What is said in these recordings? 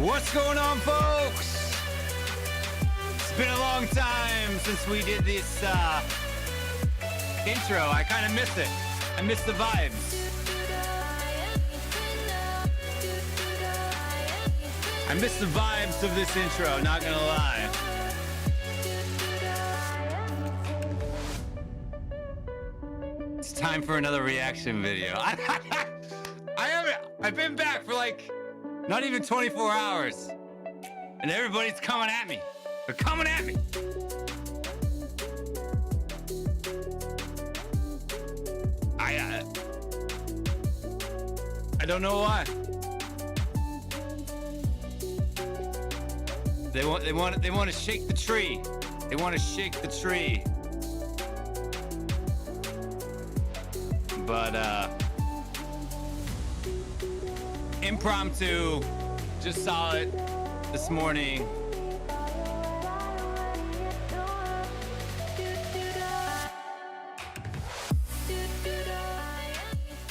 What's going on, folks? It's been a long time since we did this intro. I kind of miss it. I miss the vibes. I miss the vibes of this intro, not gonna lie. It's time for another reaction video. I've been back for like not even 24 hours, and everybody's coming at me. They're coming at me. I don't know why. They want to shake the tree. They want to shake the tree. But impromptu, just saw it this morning.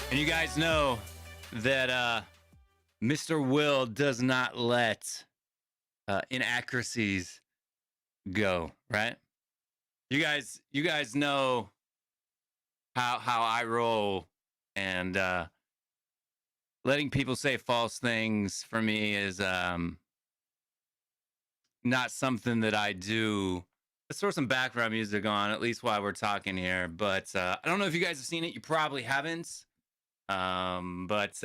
And you guys know that Mr. Will does not let inaccuracies go, right? You guys know how I roll, and letting people say false things for me is not something that I do. Let's throw some background music on, at least while we're talking here. But I don't know if you guys have seen it. You probably haven't. But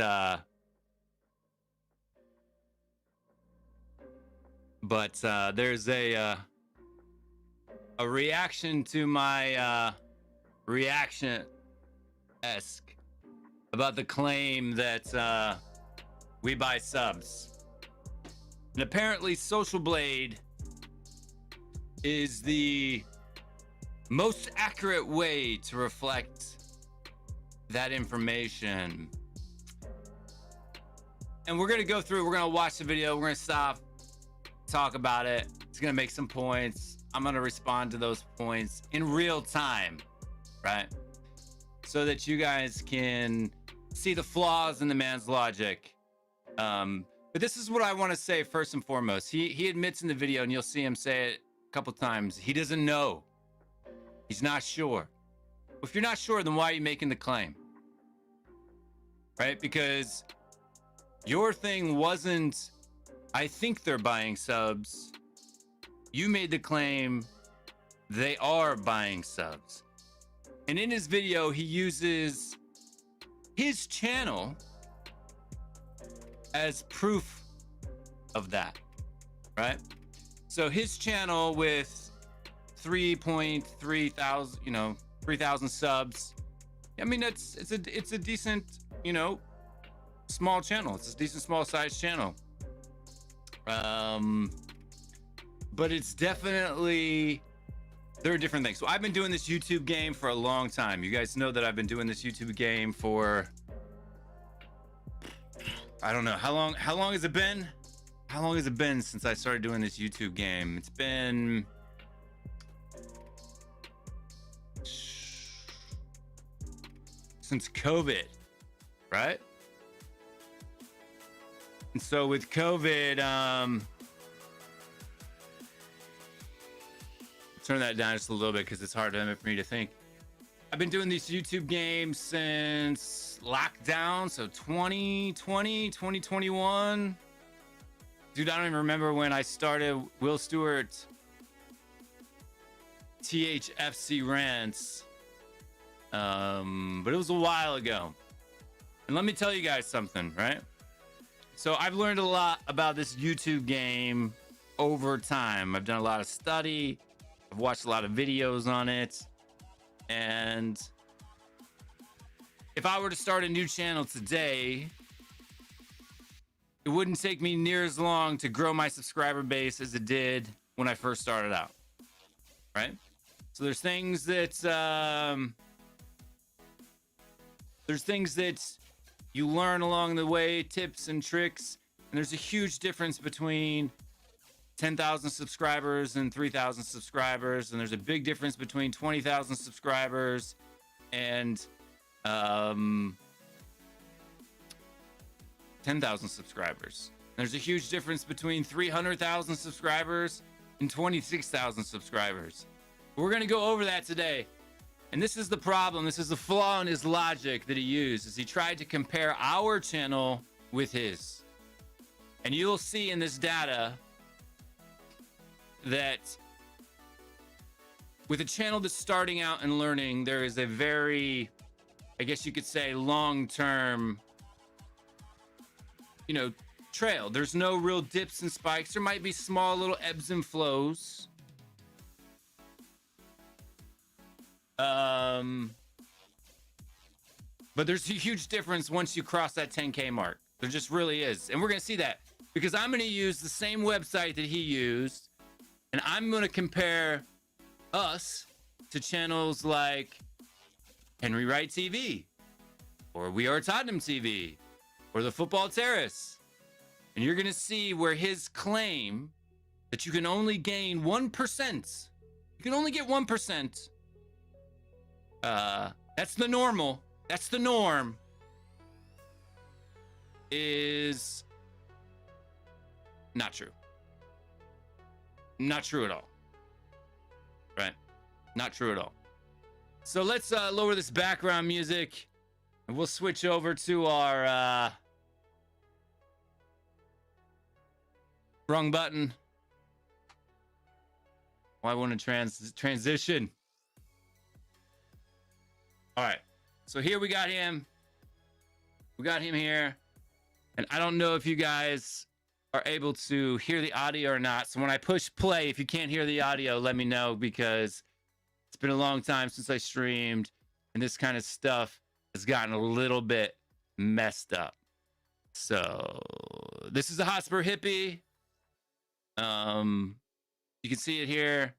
there's a reaction to my reaction-esque about the claim that we buy subs. And apparently Social Blade is the most accurate way to reflect that information. And we're gonna go through, we're gonna watch the video, we're gonna stop, talk about it. It's gonna make some points. I'm gonna respond to those points in real time, right? So that you guys can see the flaws in the man's logic. But this is what I want to say first and foremost. He admits in the video, and you'll see him say it a couple times, he doesn't know. He's not sure. If you're not sure, then why are you making the claim? Right? Because your thing wasn't, I think they're buying subs. You made the claim they are buying subs. And in his video, he uses his channel as proof of that, right? So his channel with 3.3 thousand, 3,000 subs. I mean, it's a decent, small channel. It's a decent small size channel. But it's definitely, there are different things. So I've been doing this YouTube game for a long time. You guys know that I've been doing this YouTube game for, I don't know, how long has it been? How long has it been since I started doing this YouTube game? It's been since COVID, right? And so with COVID, turn that down just a little bit because it's hard for me to think. I've been doing these YouTube games since lockdown, so 2020, 2021. Dude, I don't even remember when I started Will Stewart THFC rants. But it was a while ago. And let me tell you guys something, right? So I've learned a lot about this YouTube game over time. I've done a lot of study. I've watched a lot of videos on it. And if I were to start a new channel today, it wouldn't take me near as long to grow my subscriber base as it did when I first started out, right? So there's things that you learn along the way, tips and tricks, and there's a huge difference between 10,000 subscribers and 3,000 subscribers, and there's a big difference between 20,000 subscribers and 10,000 subscribers. There's a huge difference between 300,000 subscribers and 26,000 subscribers. We're going to go over that today. And this is the problem. This is the flaw in his logic that he used, is he tried to compare our channel with his. And you'll see in this data that with a channel that's starting out and learning, there is a very, I guess you could say, long-term, trail. There's no real dips and spikes. There might be small little ebbs and flows. But there's a huge difference once you cross that 10K mark. There just really is. And we're going to see that because I'm going to use the same website that he used. And I'm going to compare us to channels like Henry Wright TV, or We Are Tottenham TV, or The Football Terrace. And you're going to see where his claim that you can only gain 1%, you can only get 1%. That's the normal. That's the norm. Is not true. Not true at all. Right? Not true at all. So let's lower this background music and we'll switch over to our wrong button. Why won't it transition? All right. So here we got him. We got him here. And I don't know if you guys are able to hear the audio or not. So when I push play, if you can't hear the audio, let me know, because it's been a long time since I streamed and this kind of stuff has gotten a little bit messed up. So this is a Hotspur Hippie. You can see it here.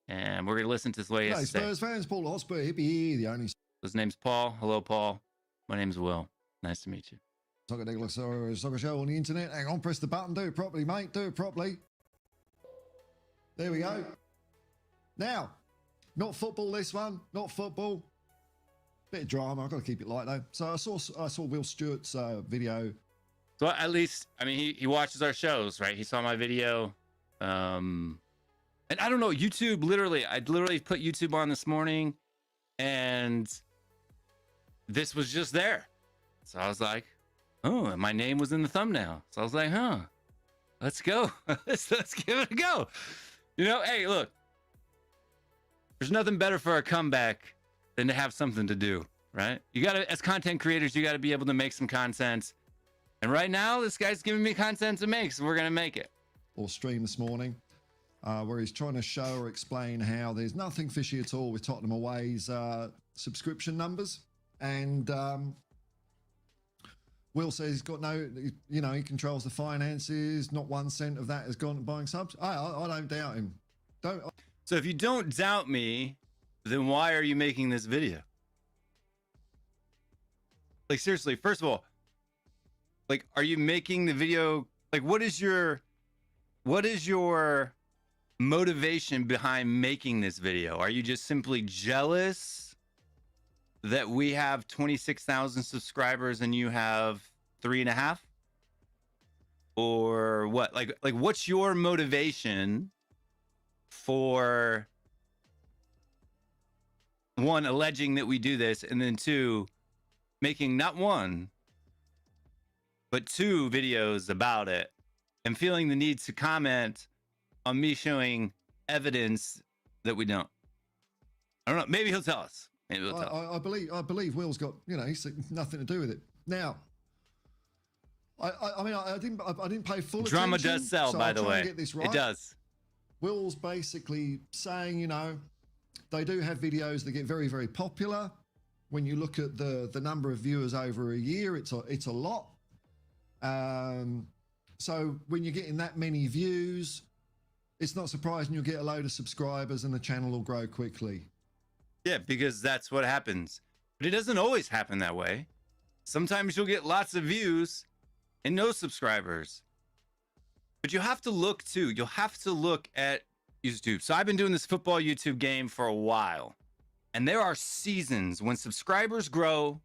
And we're going to listen to this way. Hey, Spurs fans, Paul Hotspur Hippie, the only... His name's Paul. Hello, Paul. My name's Will. Nice to meet you. Soccer show on the internet. Hang on, press the button. Do it properly, mate. Do it properly. There we go. Now, not football, this one. Not football. Bit of drama. I've got to keep it light, though. So I saw Will Stewart's video. So at least, I mean, he watches our shows, right? He saw my video. And I don't know, YouTube, I literally put YouTube on this morning, and this was just there. So I was like, oh, and my name was in the thumbnail. So I was like, huh, let's go. let's give it a go. Hey, look, there's nothing better for a comeback than to have something to do, right? You got to, as content creators, you got to be able to make some content. And right now, this guy's giving me content to make, so we're going to make it. Or stream this morning. Where he's trying to show or explain how there's nothing fishy at all with Tottenham Away's subscription numbers. And Will says he's got no, he controls the finances. Not 1 cent of that has gone to buying subs. I don't doubt him. So if you don't doubt me, then why are you making this video? Like, seriously, first of all, like, are you making the video? Like, what is your motivation behind making this video? Are you just simply jealous that we have 26,000 subscribers and you have 3.5? Or what? Like what's your motivation for, one, alleging that we do this, and then two, making not one but 2 videos about it and feeling the need to comment on me showing evidence that we don't? I don't know. Maybe he'll tell us. Maybe he'll tell us. I believe Will's got, he's nothing to do with it. Now, I didn't pay full attention. Drama does sell, so by the way. Get this right. It does. Will's basically saying, they do have videos that get very, very popular. When you look at the number of viewers over a year, it's a lot. So when you're getting that many views, it's not surprising you'll get a load of subscribers and the channel will grow quickly. Yeah, because that's what happens. But it doesn't always happen that way. Sometimes you'll get lots of views and no subscribers. But you have to look too. You'll have to look at YouTube. So I've been doing this football YouTube game for a while. And there are seasons when subscribers grow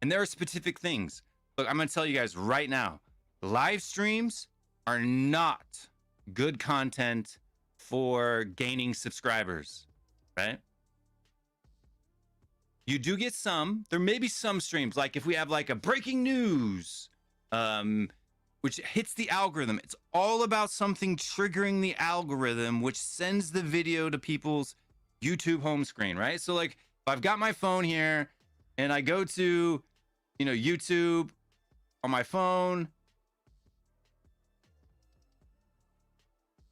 and there are specific things. Look, I'm going to tell you guys right now. live streams are not good content for gaining subscribers, right? You do get some. There may be some streams, like if we have like a breaking news, which hits the algorithm. It's all about something triggering the algorithm, which sends the video to people's YouTube home screen, right? So like if I've got my phone here and I go to, YouTube on my phone,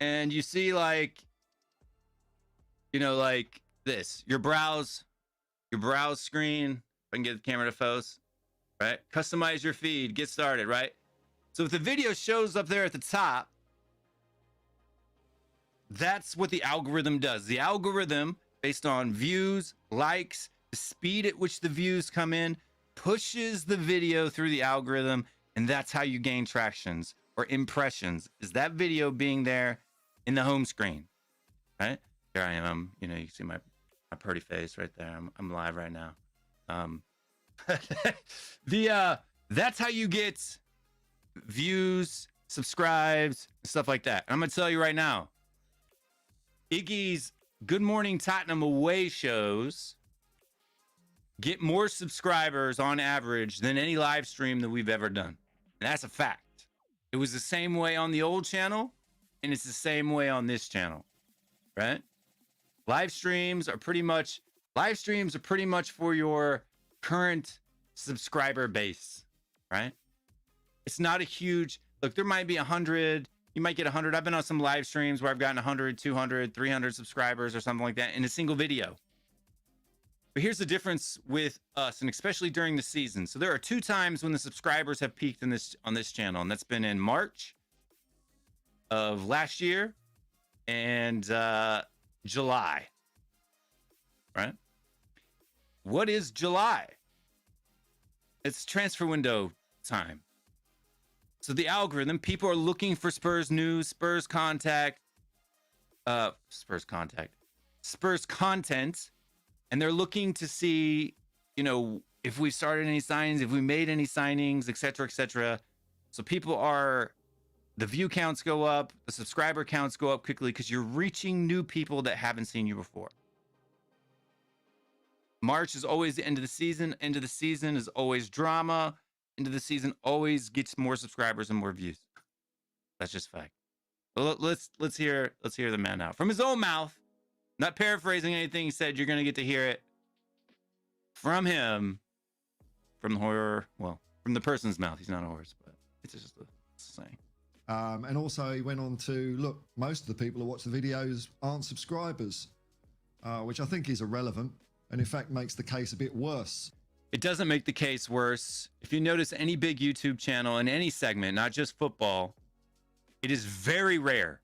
and you see like, like this, your browse screen. If I can get the camera to focus, right? Customize your feed, get started, right? So if the video shows up there at the top, that's what the algorithm does. The algorithm, based on views, likes, the speed at which the views come in, pushes the video through the algorithm, and that's how you gain tractions or impressions, is that video being there in the home screen, right? Here I am. You can see my pretty face right there. I'm live right now. That's how you get views, subscribes, stuff like that. And I'm gonna tell you right now, Iggy's Good Morning Tottenham away shows get more subscribers on average than any live stream that we've ever done. And that's a fact. It was the same way on the old channel, and it's the same way on this channel, right? Live streams are pretty much for your current subscriber base, right? It's not a huge, look, there might be 100, you might get 100. I've been on some live streams where I've gotten 100, 200, 300 subscribers or something like that in a single video. But here's the difference with us, and especially during the season. So there are 2 times when the subscribers have peaked on this channel, and that's been in March of last year and July, right? What is July? It's transfer window time. So the algorithm, people are looking for Spurs news, Spurs content, and they're looking to see, if we started any signings, if we made any signings, et cetera, So the view counts go up, the subscriber counts go up quickly because you're reaching new people that haven't seen you before. March is always the end of the season. End of the season is always drama. End of the season always gets more subscribers and more views. That's just fact. Well, let's hear the man out from his own mouth. Not paraphrasing anything he said. You're gonna get to hear it from him, from the person's mouth. He's not a horse, but it's just a saying. And also he went on to, look, most of the people who watch the videos aren't subscribers, which I think is irrelevant, and in fact makes the case a bit worse. It doesn't make the case worse. If you notice any big YouTube channel in any segment, not just football, it is very rare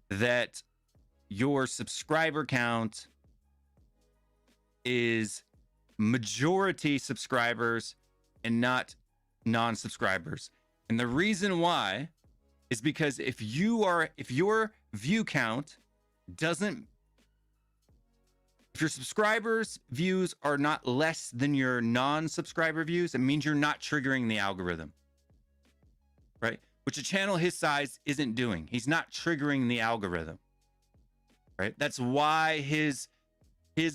that your subscriber count is majority subscribers and not non-subscribers. And the reason why is because if your view count if your subscribers' views are not less than your non-subscriber views, it means you're not triggering the algorithm, right? Which a channel his size isn't doing. He's not triggering the algorithm, right? That's why his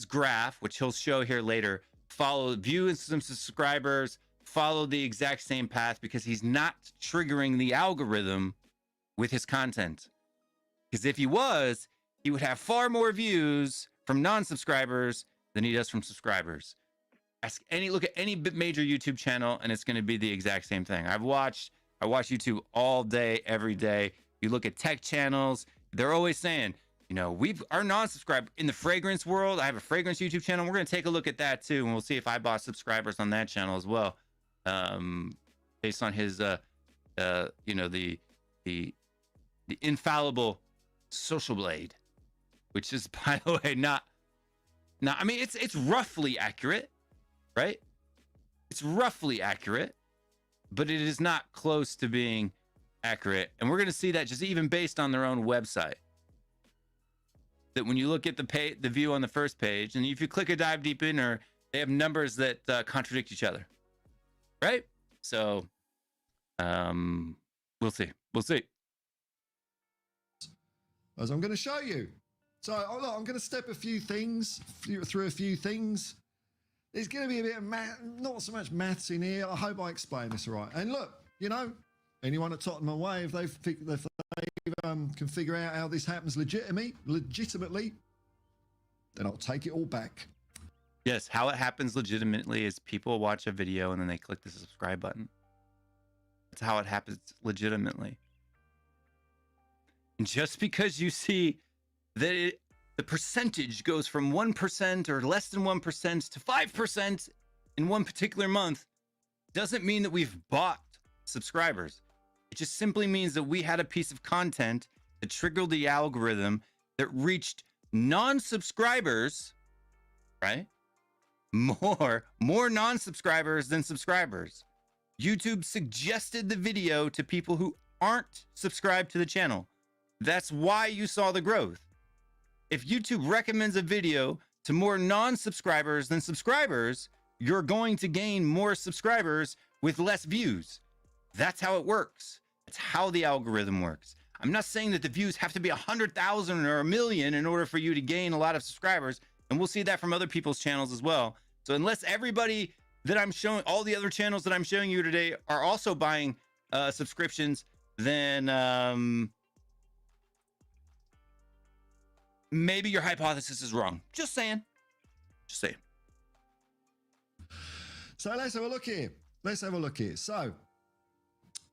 graph, which he'll show here later, view and some subscribers follow the exact same path, because he's not triggering the algorithm with his content. Because if he was, he would have far more views from non-subscribers than he does from subscribers. Look at any major YouTube channel, and it's going to be the exact same thing. I watch YouTube all day, every day. You look at tech channels, they're always saying, our non-subscriber in the fragrance world. I have a fragrance YouTube channel. We're going to take a look at that too, and we'll see if I bought subscribers on that channel as well, based on his, the infallible social blade. Which is, by the way, not. I mean, it's roughly accurate, right? It's roughly accurate, but it is not close to being accurate. And we're going to see that just even based on their own website. That when you look at the view on the first page, and if you click a dive deep in, or they have numbers that contradict each other, right? So we'll see. We'll see. As I'm going to show you. So look, I'm going to step a few things through a few things. There's going to be a bit of math, not so much maths in here. I hope I explain this right. And look, you know, anyone at Tottenham Way, if they can figure out how this happens legitimately, then I'll take it all back. Yes, how it happens legitimately is people watch a video and then they click the subscribe button. That's how it happens legitimately. And just because you see that the percentage goes from 1% or less than 1% to 5% in one particular month doesn't mean that we've bought subscribers. It just simply means that we had a piece of content that triggered the algorithm that reached non-subscribers, right? More non-subscribers than subscribers. YouTube suggested the video to people who aren't subscribed to the channel. That's why you saw the growth. If YouTube recommends a video to more non-subscribers than subscribers, you're going to gain more subscribers with less views. That's how it works. That's how the algorithm works. I'm not saying that the views have to be 100,000 or 1 million in order for you to gain a lot of subscribers. And we'll see that from other people's channels as well. So unless everybody that I'm showing, all the other channels that I'm showing you today are also buying subscriptions, then maybe your hypothesis is wrong. Just saying. Just saying. So let's have a look here. Let's have a look here. So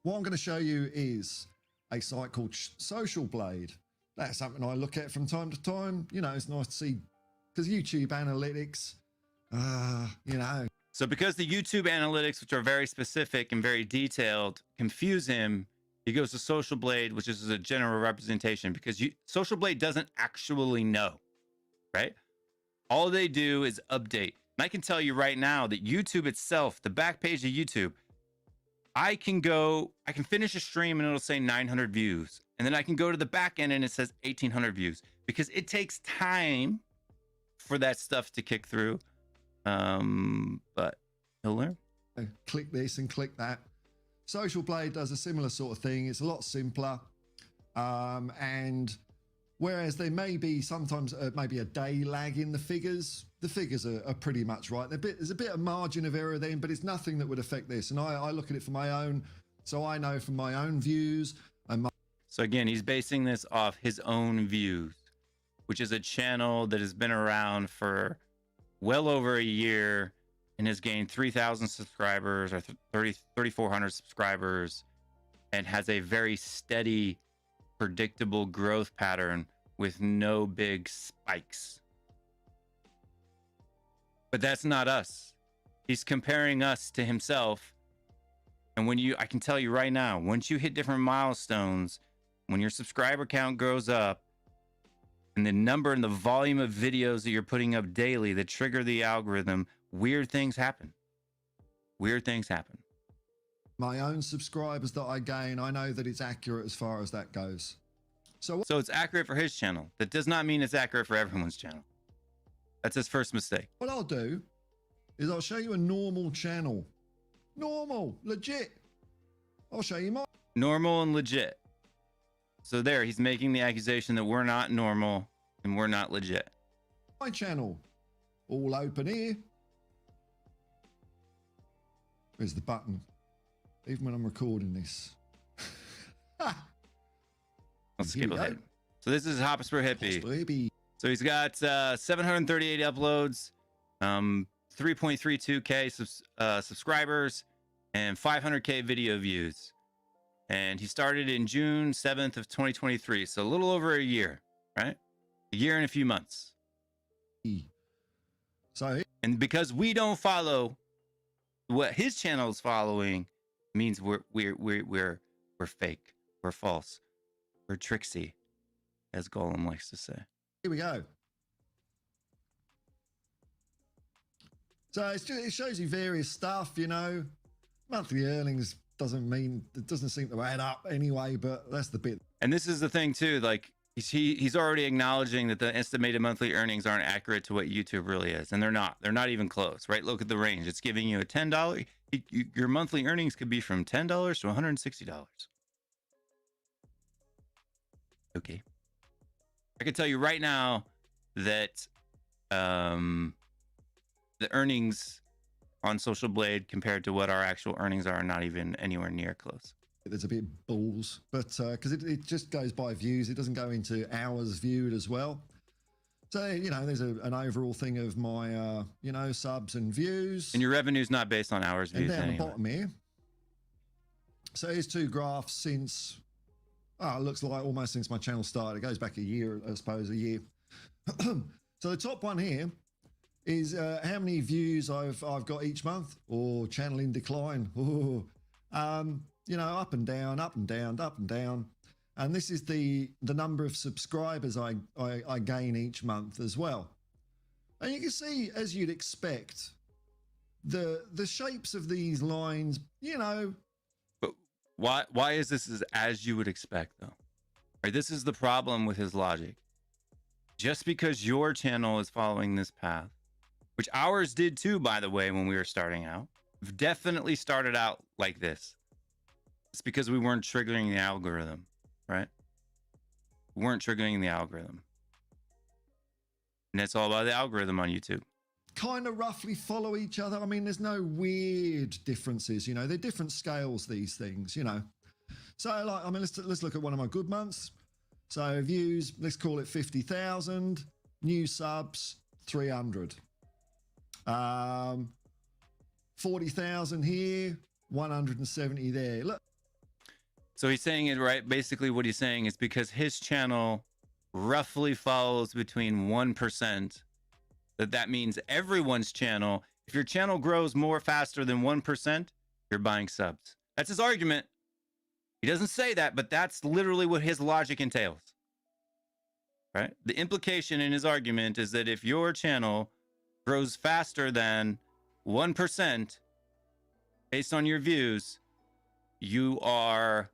what I'm going to show you is a site called Social Blade. That's something I look at from time to time. You know, it's nice to see, because YouTube analytics, you know. So because the YouTube analytics, which are very specific and very detailed, confuse him, he goes to Social Blade, which is a general representation, because Social Blade doesn't actually know, right? All they do is update. And I can tell you right now that YouTube itself, the back page of YouTube, I can finish a stream and it'll say 900 views. And then I can go to the back end and it says 1,800 views, because it takes time for that stuff to kick through. But he'll learn. Click this and click that. Social Blade does a similar sort of thing. It's a lot simpler. And whereas there may be sometimes maybe a day lag in the figures are pretty much right. There's a bit of margin of error then, but it's nothing that would affect this. And I look at it for my own, so I know from my own views. So again, he's basing this off his own views, which is a channel that has been around for well over a year and has gained 3,000 subscribers or 3,400 subscribers, and has a very steady, predictable growth pattern with no big spikes. But that's not us. He's comparing us to himself. And I can tell you right now, once you hit different milestones, when your subscriber count goes up, and the number and the volume of videos that you're putting up daily that trigger the algorithm, weird things happen. Weird things happen. My own subscribers that I gain, I know that it's accurate as far as that goes. So it's accurate for his channel. That does not mean it's accurate for everyone's channel. That's his first mistake. What I'll do is I'll show you a normal channel. Normal, legit. I'll show you my normal and legit. So there, he's making the accusation that we're not normal and we're not legit. My channel, all open here. Where's the button? Even when I'm recording this. Let's skip ahead. So this is Hotspur Hippie. So he's got 738 uploads, 3.32K subscribers, and 500K video views. And he started in June 7th of 2023. So a little over a year, right? A year and a few months. And because we don't follow what his channel is following, means we're fake, we're false, we're tricksy, as Gollum likes to say. Here we go. So it shows you various stuff, you know. Monthly earnings doesn't seem to add up anyway, but that's the bit. And this is the thing too, like He's already acknowledging that the estimated monthly earnings aren't accurate to what YouTube really is, and they're not even close, right? Look at the range. It's giving you a $10. Your monthly earnings could be from $10 to $160. Okay, I can tell you right now that the earnings on Social Blade compared to what our actual earnings are not even anywhere near close. There's a bit of balls, but because it just goes by views, it doesn't go into hours viewed as well. So, you know, there's an overall thing of my, you know, subs and views. And your revenue's not based on hours And views down anyway. the bottom here. So here's two graphs since, it looks like almost since my channel started. It goes back a year, I suppose, a year. So the top one here is how many views I've got each month, or channel in decline. Ooh. You know, up and down, up and down, up and down. And this is the number of subscribers I gain each month as well. And you can see, as you'd expect, the shapes of these lines, you know. But why is this as you would expect, though? Right, this is the problem with his logic. Just because your channel is following this path, which ours did too, by the way, when we were starting out, we've definitely started out like this. It's because we weren't triggering the algorithm, right? We weren't triggering the algorithm. And it's all about the algorithm on YouTube. Kind of roughly follow each other. I mean, there's no weird differences, you know. They're different scales, these things, you know. So, like, I mean, let's look at one of my good months. So, views, let's call it 50,000. New subs, 300. 40,000 here, 170 there. Look. So he's saying it right. Basically, what he's saying is because his channel roughly follows between 1%, that means everyone's channel, if your channel grows more faster than 1%, you're buying subs. That's his argument. He doesn't say that, but that's literally what his logic entails. Right? The implication in his argument is that if your channel grows faster than 1% based on your views, you are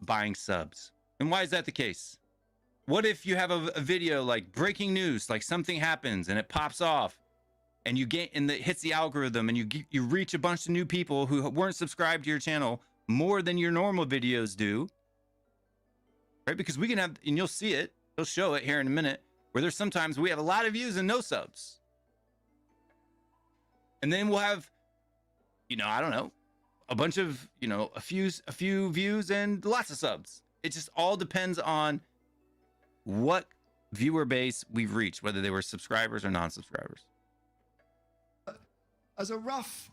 buying subs. And why is that the case? What if you have a video like breaking news, like something happens and it pops off and you get and it hits the algorithm and you reach a bunch of new people who weren't subscribed to your channel more than your normal videos do, right? Because we can have, and you'll see it, he'll show it here in a minute, where there's sometimes we have a lot of views and no subs. And then we'll have, you know, I don't know, a bunch of, you know, a few views and lots of subs. It just all depends on what viewer base we've reached, whether they were subscribers or non-subscribers. As a rough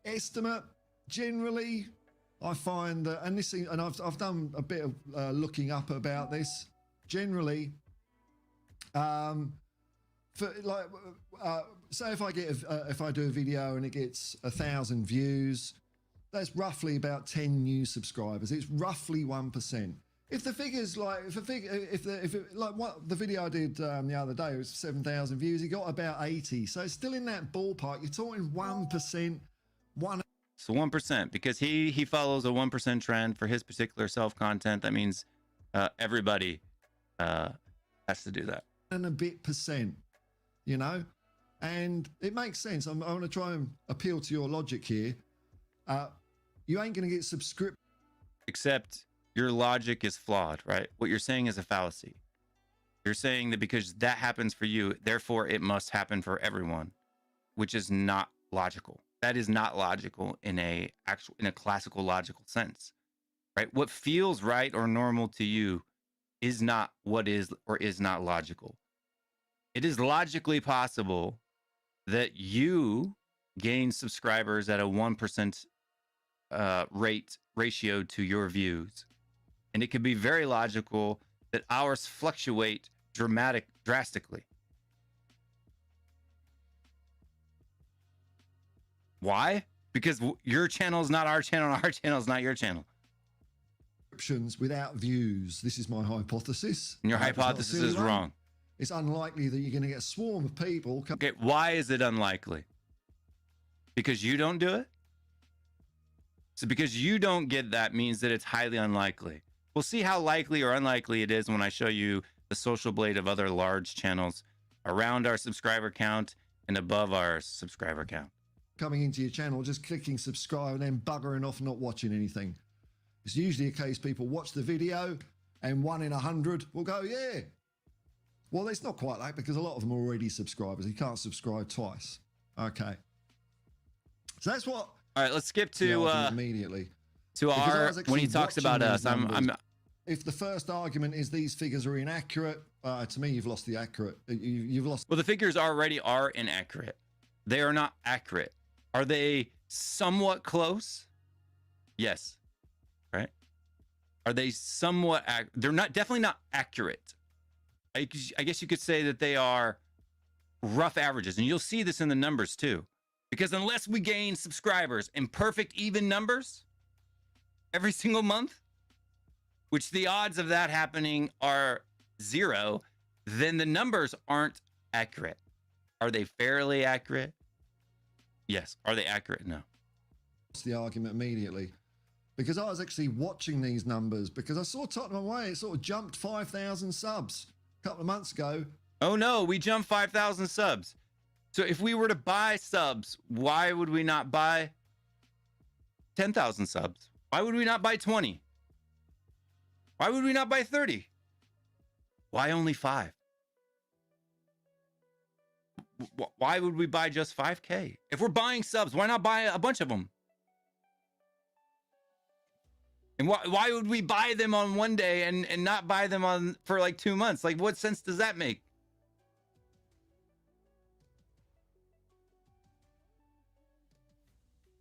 estimate, generally, I find that, and this, and I've done a bit of looking up about this. Generally, for like, say if I do a video and it gets 1,000 views, that's roughly about 10 new subscribers. It's roughly 1%. If the figures like, like what the video I did the other day was 7,000 views, he got about 80. So it's still in that ballpark. You're talking 1%, So 1%, because he follows a 1% trend for his particular self-content. That means everybody has to do that. And a bit percent, you know, and it makes sense. I want to try and appeal to your logic here. You ain't going to get subscription. Except your logic is flawed, right? What you're saying is a fallacy. You're saying that because that happens for you, therefore it must happen for everyone, which is not logical. That is not logical in a classical logical sense, right? What feels right or normal to you is not what is or is not logical. It is logically possible that you gain subscribers at a 1% ratio to your views. And it could be very logical that ours fluctuate drastically. Why? Because your channel is not our channel, and our channel is not your channel. Without views. This is my hypothesis. And your hypothesis is wrong. It's unlikely that you're going to get a swarm of people. Okay, why is it unlikely? Because you don't do it? So because you don't get that means that it's highly unlikely. We'll see how likely or unlikely it is when I show you the social blade of other large channels around our subscriber count and above our subscriber count. Coming into your channel, just clicking subscribe and then buggering off, not watching anything. It's usually a case people watch the video and 1 in 100 will go, yeah. Well, it's not quite that because a lot of them are already subscribers. You can't subscribe twice. Okay. So that's what. All right, let's skip to immediately. To our, when he talks about us, if the first argument is these figures are inaccurate, to me, you've lost the accurate. You've lost. Well, the figures already are inaccurate. They are not accurate. Are they somewhat close? Yes. Right? Are they somewhat? They're not, definitely not accurate. I guess you could say that they are rough averages, and you'll see this in the numbers too. Because unless we gain subscribers in perfect even numbers every single month, which the odds of that happening are 0, then the numbers aren't accurate. Are they fairly accurate? Yes. Are they accurate? No. That's the argument immediately. Because I was actually watching these numbers because I saw Tottenham away. It sort of jumped 5,000 subs a couple of months ago. Oh no, we jumped 5,000 subs. So if we were to buy subs, why would we not buy 10,000 subs? Why would we not buy 20? Why would we not buy 30? Why only 5? Why would we buy just 5K? If we're buying subs, why not buy a bunch of them? And why would we buy them on one day and not buy them on for like 2 months? Like, what sense does that make?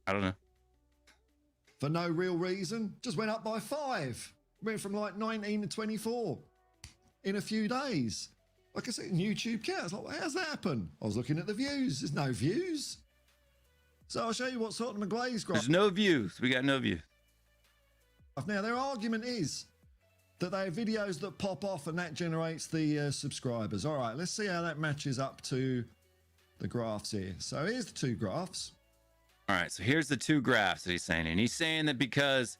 I don't know. For no real reason, just went up by 5. Went from like 19 to 24 in a few days. Like I said, YouTube counts. Like, how's that happen? I was looking at the views. There's no views. So I'll show you what Tottenham McGlay's got. There's no views. We got no views. Now, their argument is that they have videos that pop off and that generates the subscribers. All right, let's see how that matches up to the graphs here. So here's the 2 graphs. All right, so here's the 2 graphs that he's saying. And he's saying that because,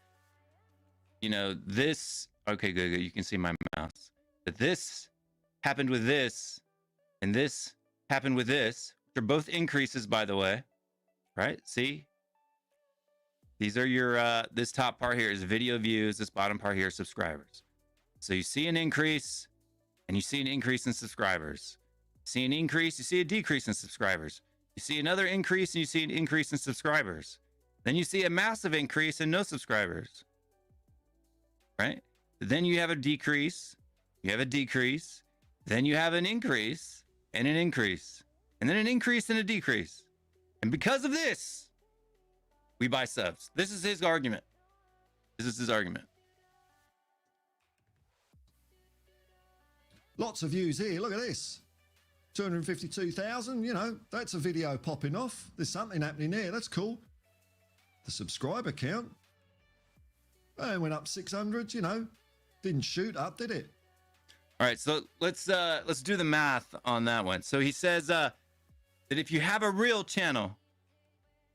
you know, this, okay, good, you can see my mouse. That this happened with this, and this happened with this. They're both increases, by the way, right? See? These are your, this top part here is video views. This bottom part here is subscribers. So you see an increase, and you see an increase in subscribers. See an increase, you see a decrease in subscribers. You see another increase, and you see an increase in subscribers. Then you see a massive increase and no subscribers. Right? Then you have a decrease. You have a decrease. Then you have an increase and an increase. And then an increase and a decrease. And because of this, we buy subs. This is his argument. This is his argument. Lots of views here. Look at this. 252,000. You know, that's a video popping off. There's something happening there. That's cool. The subscriber count. It went up 600, you know. Didn't shoot up, did it? All right, so let's do the math on that one. So he says that if you have a real channel,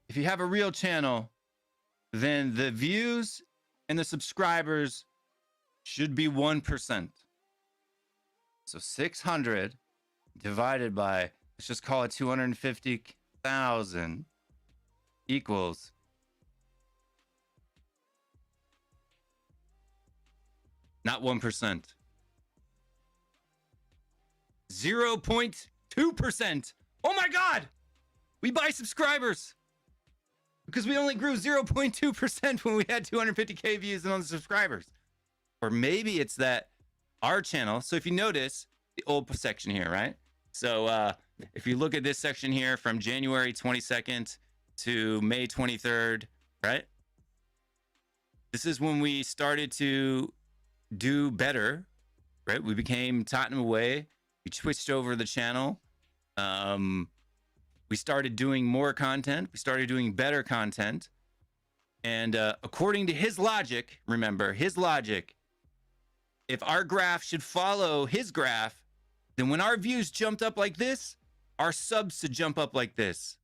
then the views and the subscribers should be 1%. So 600 divided by, let's just call it 250,000 equals not 1%. 0.2%. Oh my God! We buy subscribers because we only grew 0.2% when we had 250K views and on the subscribers. Or maybe it's that our channel. So if you notice the old section here, right? So if you look at this section here from January 22nd to May 23rd, right? This is when we started to do better, right? We became Tottenham away. We switched over the channel. We started doing more content. We started doing better content. And according to his logic, remember, his logic, if our graph should follow his graph, then when our views jumped up like this, our subs should jump up like this.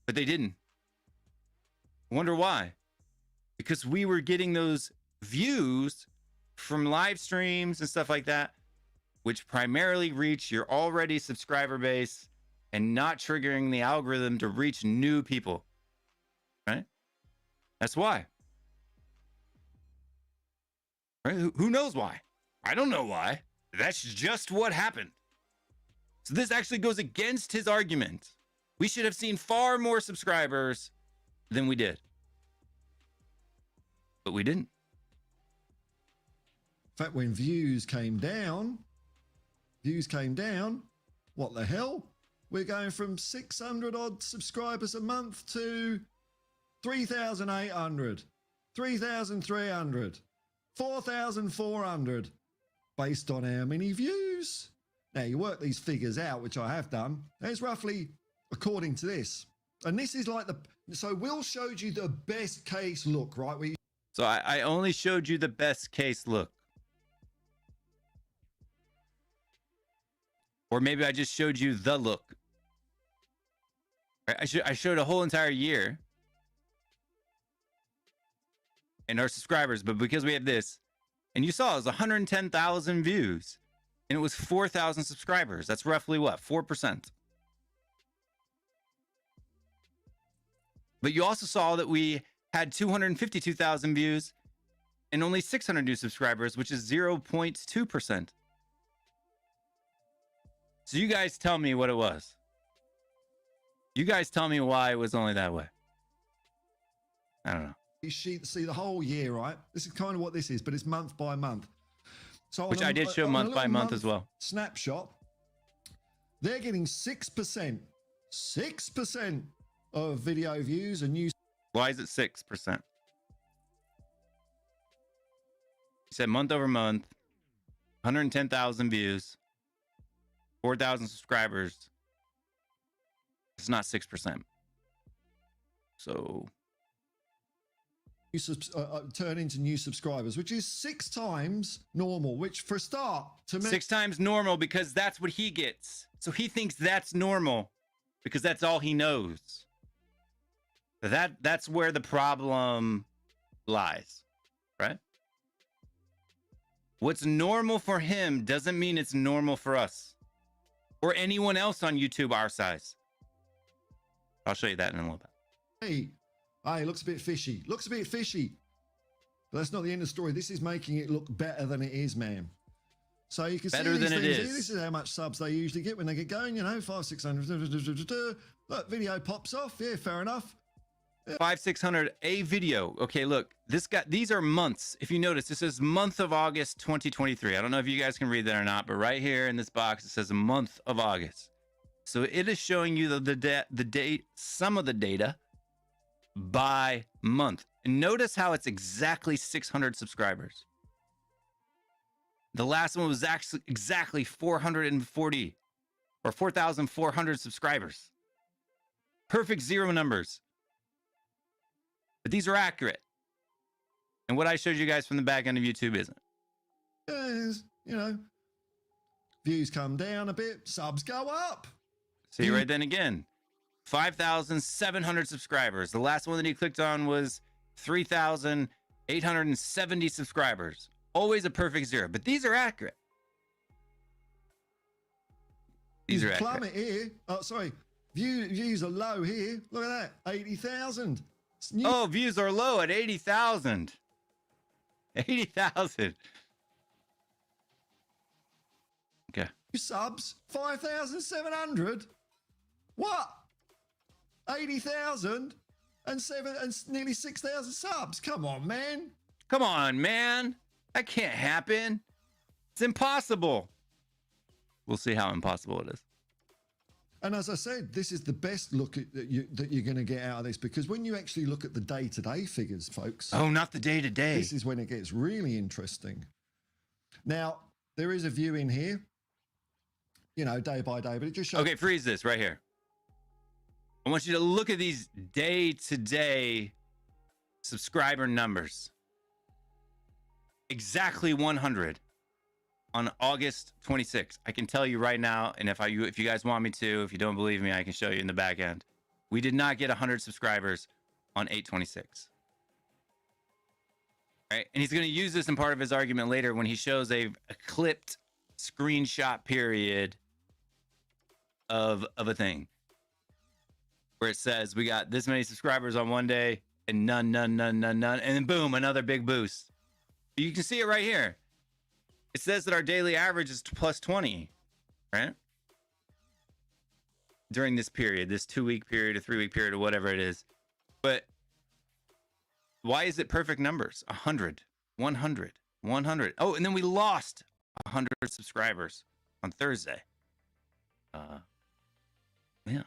But they didn't. I wonder why. Because we were getting those views from live streams and stuff like that, which primarily reach your already subscriber base and not triggering the algorithm to reach new people, right? That's why. Right? Who knows why? I don't know why. That's just what happened. So this actually goes against his argument. We should have seen far more subscribers than we did. But we didn't. In fact, when views came down, what the hell? We're going from 600 odd subscribers a month to 3,800, 3,300, 4,400, based on how many views. Now, you work these figures out, which I have done. There's roughly, according to this, and this is like so Will showed you the best case look, right? So I only showed you the best case look. Or maybe I just showed you the look. I showed a whole entire year and our subscribers, but because we have this, and you saw it was 110,000 views and it was 4,000 subscribers. That's roughly what? 4%. But you also saw that we had 252,000 views and only 600 new subscribers, which is 0.2%. So you guys tell me what it was. You guys tell me why it was only that way. I don't know. See the whole year, right? This is kind of what this is, but it's month by month. So which I did show month by month as well. Snapshot. They're getting 6%. 6% of video views and news. Why is it 6%? You said month over month, 110,000 views, 4,000 subscribers. It's not 6%. So turn into new subscribers, which is 6 times normal, which for a start to me 6 times normal, because that's what he gets. So he thinks that's normal because that's all he knows. That's where the problem lies, right? What's normal for him doesn't mean it's normal for us or anyone else on YouTube our size. I'll show you that in a little bit. Hey, looks a bit fishy. Looks a bit fishy. But that's not the end of the story. This is making it look better than it is, man. So you can better see than it is. Here. This is how much subs they usually get when they get going. You know, 500, 600. Look, video pops off. Yeah, fair enough. 500-600 a video. Okay, look, these are months. If you notice, this is month of August 2023. I don't know if you guys can read that or not, but right here in this box it says a month of August. So it is showing you the date, some of the data by month. And notice how it's exactly 600 subscribers. The last one was actually exactly 440 or 4,400 subscribers. Perfect zero numbers. But these are accurate. And what I showed you guys from the back end of YouTube isn't. You know, views come down a bit, subs go up. See, right then again, 5,700 subscribers. The last one that he clicked on was 3,870 subscribers. Always a perfect zero, but these are accurate. These are accurate. Plummet here. Oh, sorry. Views are low here. Look at that, 80,000. Oh, views are low at 80,000. 80,000. Okay. Subs, 5,700. What? 80,000 and nearly 6,000 subs. Come on, man. Come on, man. That can't happen. It's impossible. We'll see how impossible it is. And as I said, this is the best look at that you're going to get out of this, because when you actually look at the day-to-day figures, folks. Oh, not the day-to-day. This is when it gets really interesting. Now, there is a view in here, you know, day by day, but it just shows. Okay, freeze this right here. I want you to look at these day-to-day subscriber numbers. Exactly 100 on August 26th. I can tell you right now, and if you guys want me to, if you don't believe me, I can show you in the back end. We did not get 100 subscribers on 8/26. right? And he's going to use this in part of his argument later when he shows a clipped screenshot period of a thing where it says we got this many subscribers on one day and none, and then boom, another big boost. You can see it right here. It says that our daily average is plus 20, right? During this period, this 2-week period, a 3-week period, or whatever it is. But why is it perfect numbers? 100, 100, 100. Oh, and then we lost 100 subscribers on Thursday. Yeah,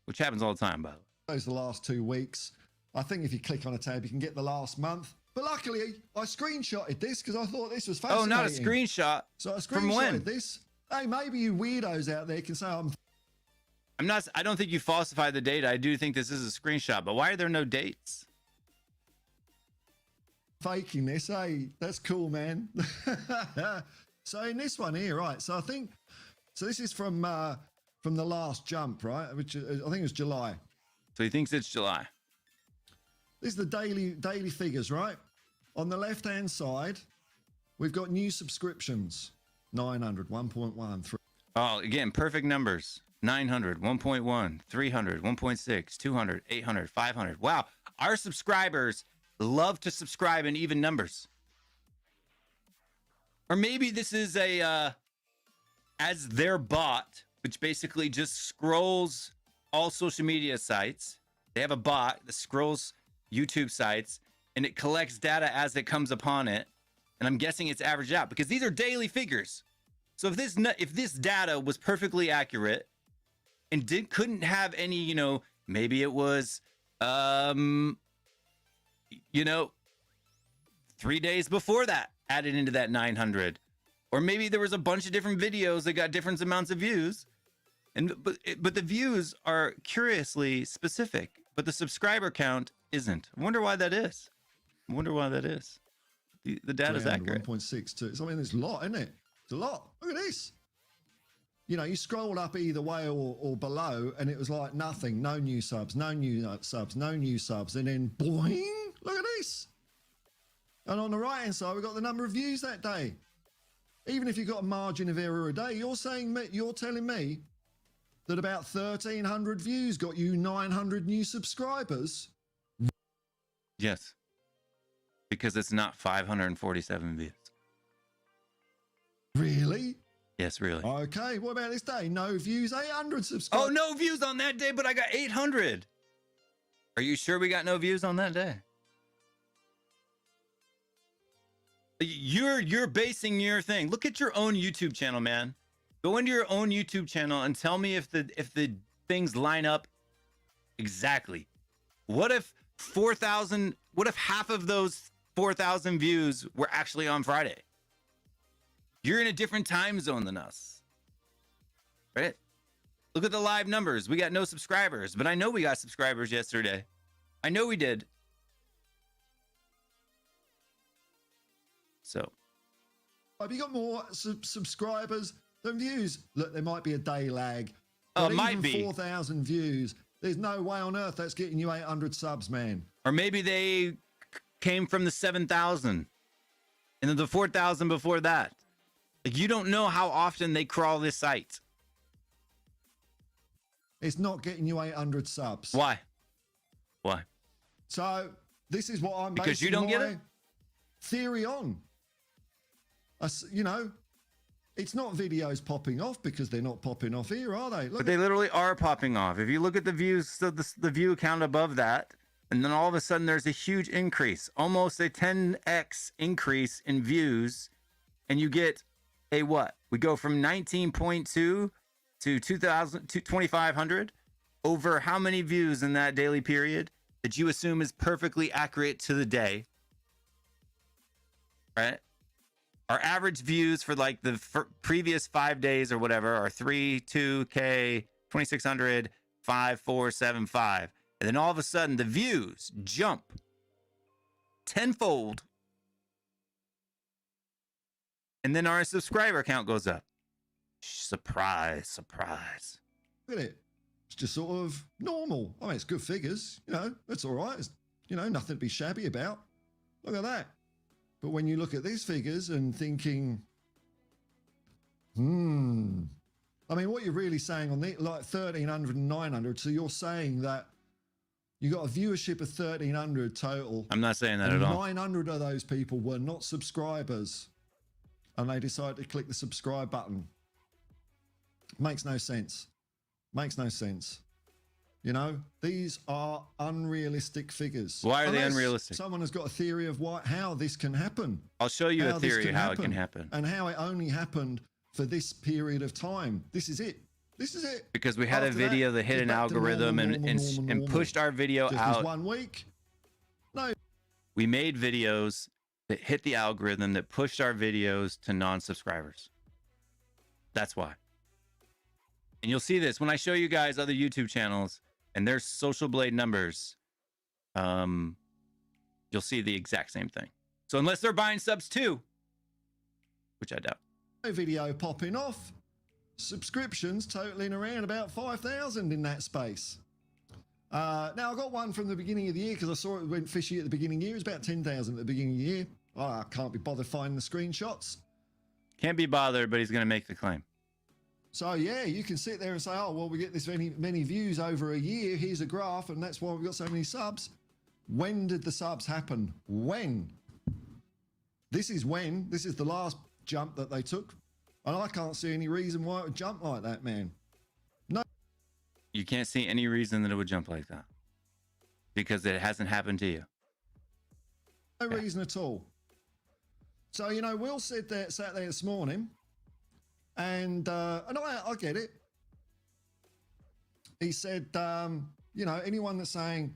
which happens all the time, by the way. Those the last 2 weeks. I think if you click on a tab, you can get the last month. But luckily, I screenshotted this because I thought this was fascinating. Oh, not a screenshot. So I From when? screenshotted this. Hey, maybe you weirdos out there can say I'm not. I don't think you falsified the data. I do think this is a screenshot. But why are there no dates? faking this. Hey, that's cool, man. So in this one here, right? So I think so. This is from the last jump, right? Which I think it was July. So he thinks it's July. This is the daily figures, right? On the left-hand side, we've got new subscriptions. 900, 1.1, 3. Oh, again, perfect numbers. 900, 1.1, 300, 1.6, 200, 800, 500. Wow. Our subscribers love to subscribe in even numbers. Or maybe this is a, as their bot, which basically just scrolls all social media sites. They have a bot that scrolls YouTube sites and it collects data as it comes upon it. And I'm guessing it's averaged out because these are daily figures. So if this data was perfectly accurate and couldn't have any, you know, maybe it was, you know, 3 days before that added into that 900, or maybe there was a bunch of different videos that got different amounts of views, but the views are curiously specific, but the subscriber count isn't. I wonder why that is. I wonder why that is. The data is accurate. 1.62. I mean, there's a lot, isn't it? It's a lot. Look at this. You know, you scrolled up either way or below, and it was like nothing. No new subs, no new subs, no new subs. And then, boing, look at this. And on the right-hand side, we've got the number of views that day. Even if you've got a margin of error a day, you're telling me that about 1,300 views got you 900 new subscribers? Yes. Because it's not 547 views. Really? Yes, really. Okay, what about this day? No views, 800 subscribers. Oh, no views on that day, but I got 800. Are you sure we got no views on that day? You're basing your thing. Look at your own YouTube channel, man. Go into your own YouTube channel and tell me if the things line up exactly. What if 4,000? What if half of those 4,000 views were actually on Friday? You're in a different time zone than us, right? Look at the live numbers. We got no subscribers, but I know we got subscribers yesterday. I know we did. So, have you got more subscribers than views? Look, there might be a day lag. Oh, it might be 4,000 views. There's no way on earth that's getting you 800 subs, man. Or maybe they came from the 7,000 and then the 4,000 before that. Like, you don't know how often they crawl this site. It's not getting you 800 subs. Why? Why? So this is what I'm because you don't get it. Theory on. You know, it's not videos popping off because they're not popping off here, are they? Look, but they literally are popping off. If you look at the views, so the view count above that, and then all of a sudden there's a huge increase, almost a 10x increase in views, and you get a what? We go from 19.2 to 2,500 over how many views in that daily period that you assume is perfectly accurate to the day, right? Our average views for like the previous 5 days or whatever are 3,2K, 2,600, 5,475. And then all of a sudden the views jump tenfold. And then our subscriber count goes up. Surprise, surprise. Look at it. It's just sort of normal. I mean, it's good figures. You know, it's all right. It's, you know, nothing to be shabby about. Look at that. But when you look at these figures and thinking, I mean, what you're really saying on the, like 1,300 and 900, so you're saying that you got a viewership of 1,300 total. I'm not saying that at all. 900 of those people were not subscribers, and they decided to click the subscribe button. Makes no sense. Makes no sense. You know, these are unrealistic figures. Why are they unrealistic? Someone has got a theory of how this can happen. I'll show you a theory of how it can happen. And how it only happened for this period of time. This is it. This is it. Because we had a video that hit an algorithm and pushed our video out. 1 week? No. We made videos that hit the algorithm that pushed our videos to non-subscribers. That's why. And you'll see this when I show you guys other YouTube channels and their Social Blade numbers. You'll see the exact same thing. So unless they're buying subs too, which I doubt. Video popping off, subscriptions totaling around about 5,000 in that space. Now I got one from the beginning of the year because I saw it went fishy at the beginning of the year. It was about 10,000 at the beginning of the year. Oh, I can't be bothered finding the screenshots. Can't be bothered, but he's going to make the claim. So yeah, you can sit there and say, oh, well, we get this many views over a year. Here's a graph, and that's why we've got so many subs. When did the subs happen? When? This is when. This is the last jump that they took. And I can't see any reason why it would jump like that, man. No. You can't see any reason that it would jump like that. Because it hasn't happened to you. No reason at all. So, you know, Will sat there this morning, and I get it. He said, you know, anyone that's saying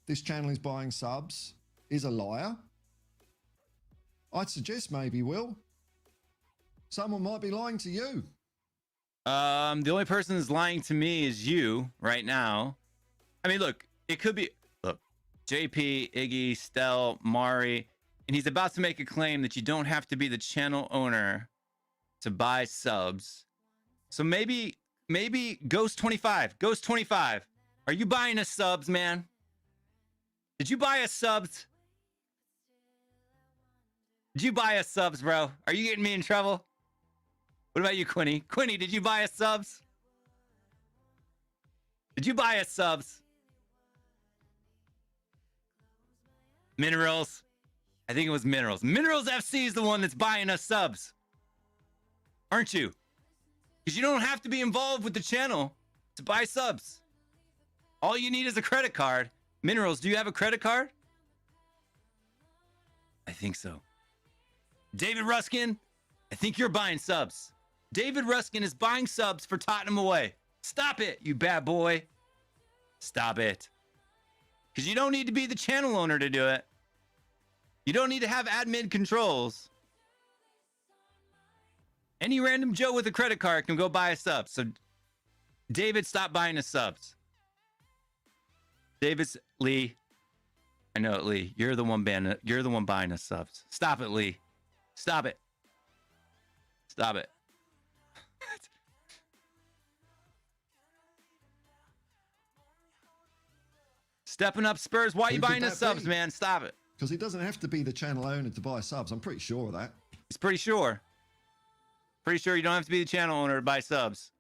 this channel is buying subs is a liar. I'd suggest maybe, Will, someone might be lying to you. The only person that's lying to me is you right now. I mean, look, it could be, look, JP, Iggy, Stell, Mari, and he's about to make a claim that you don't have to be the channel owner to buy subs. So maybe Ghost25, are you buying us subs, man? Did you buy us subs? Did you buy us subs, bro? Are you getting me in trouble? What about you, Quinny? Quinny, did you buy us subs? Did you buy us subs? Minerals. I think it was Minerals. Minerals FC is the one that's buying us subs. Aren't you? Because you don't have to be involved with the channel to buy subs. All you need is a credit card. Minerals, do you have a credit card? I think so. David Ruskin, I think you're buying subs. David Ruskin is buying subs for Tottenham away. Stop it, you bad boy. Stop it. Because you don't need to be the channel owner to do it. You don't need to have admin controls. Any random Joe with a credit card can go buy a sub. So, David, stop buying us subs. David's Lee. I know it, Lee. You're the one buying us subs. Stop it, Lee. Stop it. Stop it. Stepping up Spurs. Why are you buying us subs, man? Stop it. Because he doesn't have to be the channel owner to buy subs. I'm pretty sure of that. He's pretty sure. Pretty sure you don't have to be the channel owner to buy subs.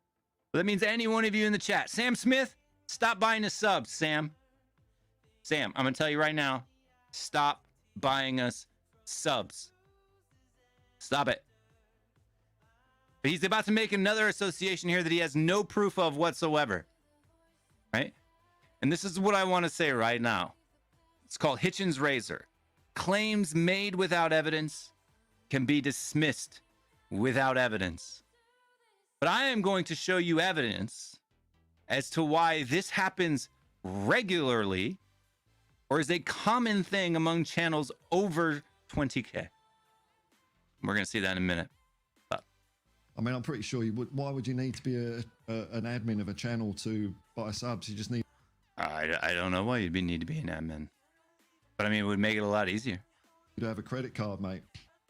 But that means any one of you in the chat. Sam Smith, stop buying us subs, Sam. Sam, I'm going to tell you right now. Stop buying us subs. Stop it. But he's about to make another association here that he has no proof of whatsoever. Right? And this is what I want to say right now. It's called Hitchens Razor. Claims made without evidence can be dismissed without evidence. But I am going to show you evidence as to why this happens regularly or is a common thing among channels over 20K. We're going to see that in a minute. I mean, I'm pretty sure you would. Why would you need to be an admin of a channel to buy subs? You just need. I don't know why you'd need to be an admin. But I mean, it would make it a lot easier. You'd have a credit card, mate.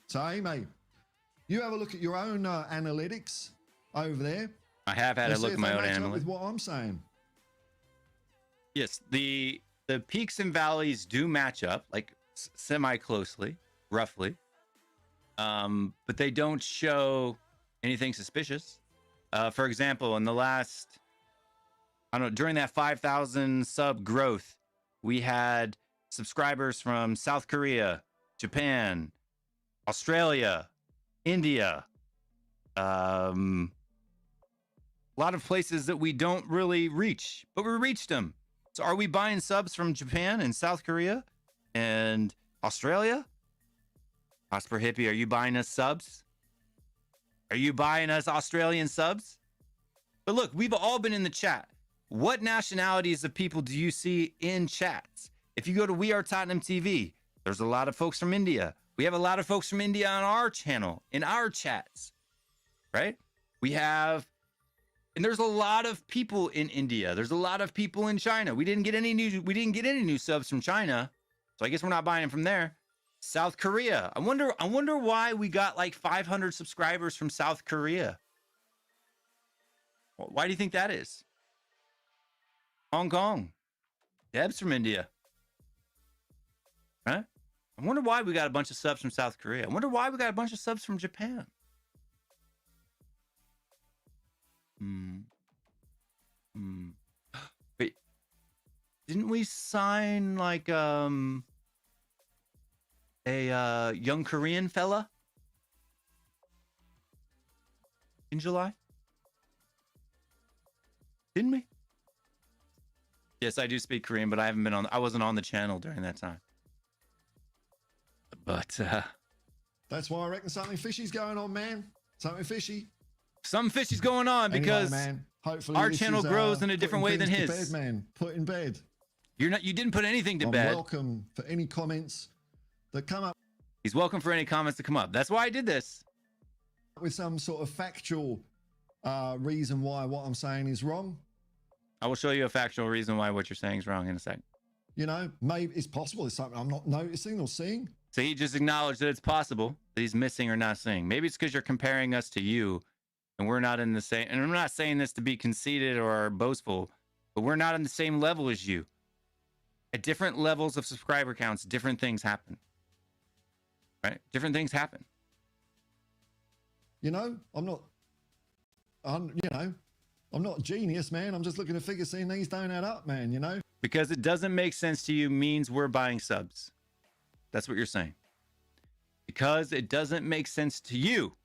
So, hey, mate, you have a look at your own analytics over there. I have had a look at my own analytics. With what I'm saying. Yes, the peaks and valleys do match up, like semi-closely, roughly. but they don't show anything suspicious. For example, in the last, I don't know, during that 5,000 sub growth, we had subscribers from South Korea, Japan, Australia, India, a lot of places that we don't really reach, but we reached them. So are we buying subs from Japan and South Korea and Australia? Hotspur Hippie, are you buying us subs? Are you buying us Australian subs? But look, we've all been in the chat. What nationalities of people do you see in chats? If you go to We Are Tottenham TV, there's a lot of folks from India. We have a lot of folks from India on our channel, in our chats, right? We have, and there's a lot of people in India. There's a lot of people in China. We didn't get any new subs from China, so I guess we're not buying them from there. South Korea. I wonder why we got like 500 subscribers from South Korea. Why do you think that is? Hong Kong. Deb's from India. Right? I wonder why we got a bunch of subs from South Korea. I wonder why we got a bunch of subs from Japan. Wait, didn't we sign like a young Korean fella in July? Didn't we? Yes, I do speak Korean, but I wasn't on the channel during that time. But that's why I reckon something fishy's going on, man. Something fishy. Some fishy's going on because anyway, man, hopefully our channel grows in a different way than his. Bed, man. Put in bed. You didn't put anything to I'm bed. Welcome for any comments that come up. He's welcome for any comments to come up. That's why I did this. With some sort of factual reason why what I'm saying is wrong. I will show you a factual reason why what you're saying is wrong in a second. You know, maybe it's possible it's something I'm not noticing or seeing. So he just acknowledged that it's possible that he's missing or not seeing. Maybe it's because you're comparing us to you and we're not in the same, and I'm not saying this to be conceited or boastful, but we're not on the same level as you. At different levels of subscriber counts, different things happen. Right? Different things happen. You know, I'm not a genius, man. I'm just looking at figures, seeing these don't add up, man, you know? Because it doesn't make sense to you means we're buying subs. That's what you're saying. Because it doesn't make sense to you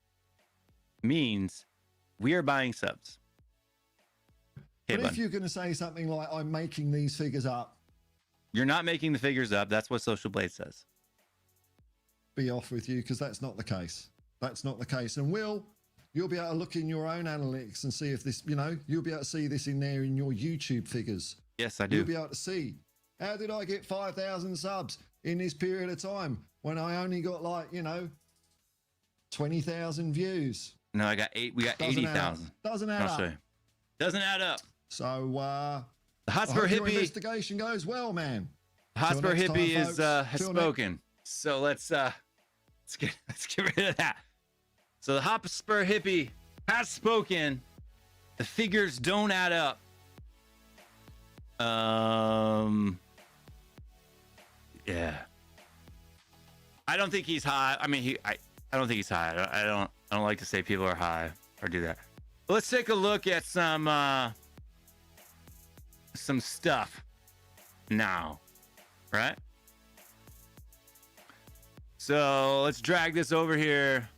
means we are buying subs. But if you're going to say something like, I'm making these figures up. You're not making the figures up. That's what Social Blade says. Be off with you, because that's not the case. That's not the case. And you'll be able to look in your own analytics and see if this, you know, you'll be able to see this in there in your YouTube figures. Yes, I do. You'll be able to see, how did I get 5,000 subs in this period of time when I only got like, you know, 20,000 views? No, we got 80,000. Doesn't add up. Doesn't add up. So, the Hotspur Hippie investigation goes well, man. Hotspur Hippie has spoken. So let's get rid of that. So the Hotspur Hippie has spoken. The figures don't add up. Yeah. I don't think he's high. I mean, I don't think he's high. I don't like to say people are high or do that. But let's take a look at some stuff now, right? So let's drag this over here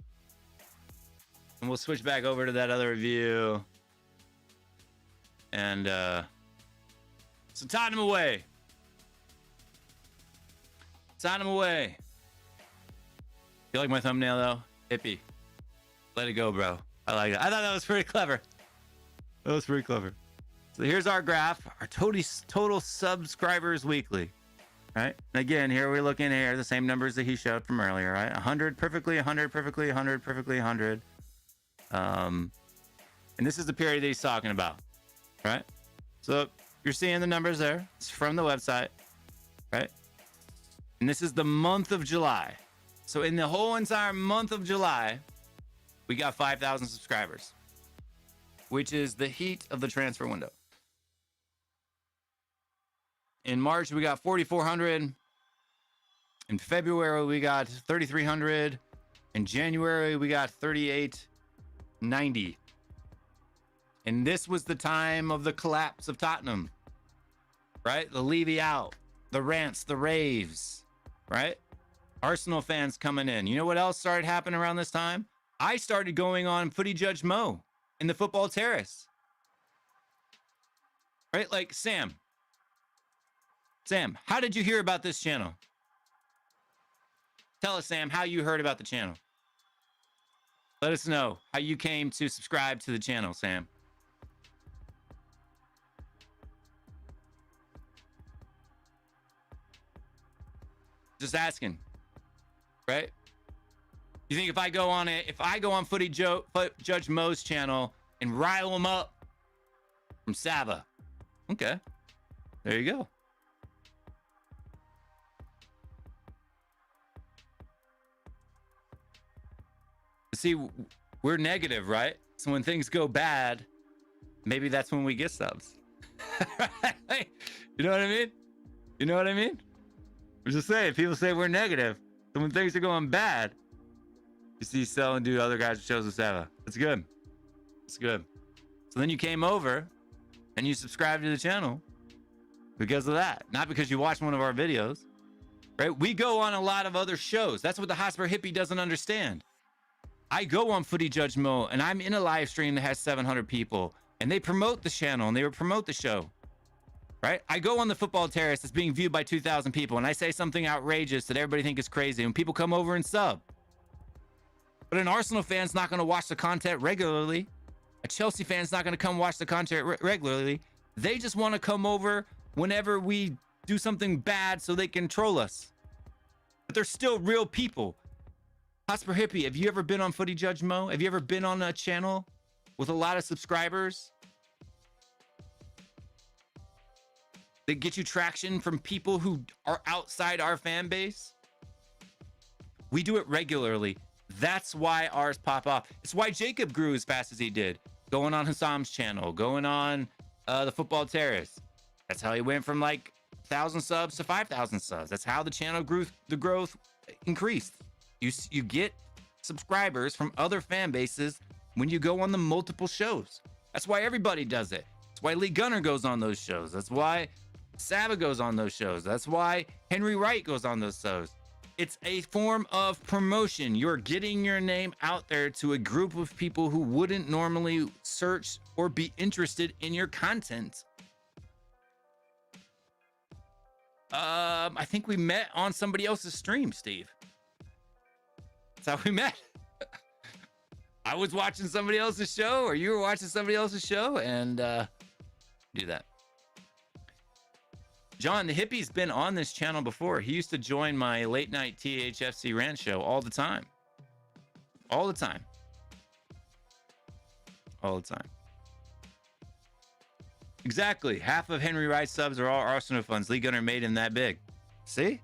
and we'll switch back over to that other review. And so Tottenham away. Tottenham away. You like my thumbnail though? Hippie. Let it go, bro. I like it. I thought that was pretty clever. That was pretty clever. So here's our graph, our total subscribers weekly. Right? And again, here we're looking here, the same numbers that he showed from earlier, right? 100 perfectly, 100 perfectly, 100 perfectly, 100. And this is the period that he's talking about, right? So you're seeing the numbers there. It's from the website, right? And this is the month of July. So in the whole entire month of July, we got 5,000 subscribers, which is the heat of the transfer window. In March, we got 4,400. In February, we got 3,300. In January, we got 3890. And this was the time of the collapse of Tottenham, right? The Levy out, the rants, the raves, right? Arsenal fans coming in. You know what else started happening around this time? I started going on Footy Judge Mo in the Football Terrace. Right? Like, Sam, how did you hear about this channel? Tell us, Sam, how you heard about the channel. Let us know how you came to subscribe to the channel, Sam. Just asking, right? You think if I go on Footy Judge Mo's channel and rile him up from Sava? Okay, there you go. See, we're negative, right? So when things go bad, maybe that's when we get subs. You know what I mean? You know what I mean? I'm just saying, people say we're negative. So when things are going bad, you see Sell and do other guys' shows with Sava. That's good. It's good. So then you came over and you subscribed to the channel because of that. Not because you watched one of our videos, right? We go on a lot of other shows. That's what the Hotspur Hippie doesn't understand. I go on Footy Judge Mo and I'm in a live stream that has 700 people and they promote the channel and they promote the show, right? I go on the Football Terrace that's being viewed by 2,000 people and I say something outrageous that everybody think is crazy and people come over and sub. But an Arsenal fan's not going to watch the content regularly. A Chelsea fan's not going to come watch the content regularly. They just want to come over whenever we do something bad so they can troll us. But they're still real people. Hotspur Hippie, have you ever been on Footy Judge Mo? Have you ever been on a channel with a lot of subscribers that get you traction from people who are outside our fan base? We do it regularly. That's why ours pop off. It's why Jacob grew as fast as he did. Going on Hassam's channel, going on the Football Terrace. That's how he went from like 1,000 subs to 5,000 subs. That's how the channel grew. The growth increased. You get subscribers from other fan bases when you go on the multiple shows. That's why everybody does it. That's why Lee Gunner goes on those shows. That's why Sava goes on those shows. That's why Henry Wright goes on those shows. It's a form of promotion. You're getting your name out there to a group of people who wouldn't normally search or be interested in your content. I think we met on somebody else's stream, Steve. That's how we met. I was watching somebody else's show or you were watching somebody else's show and do that. John, the Hippie's been on this channel before. He used to join my late night THFC rant show all the time. All the time. All the time. Exactly. Half of Henry Wright's subs are all Arsenal funds. Lee Gunner made him that big. See?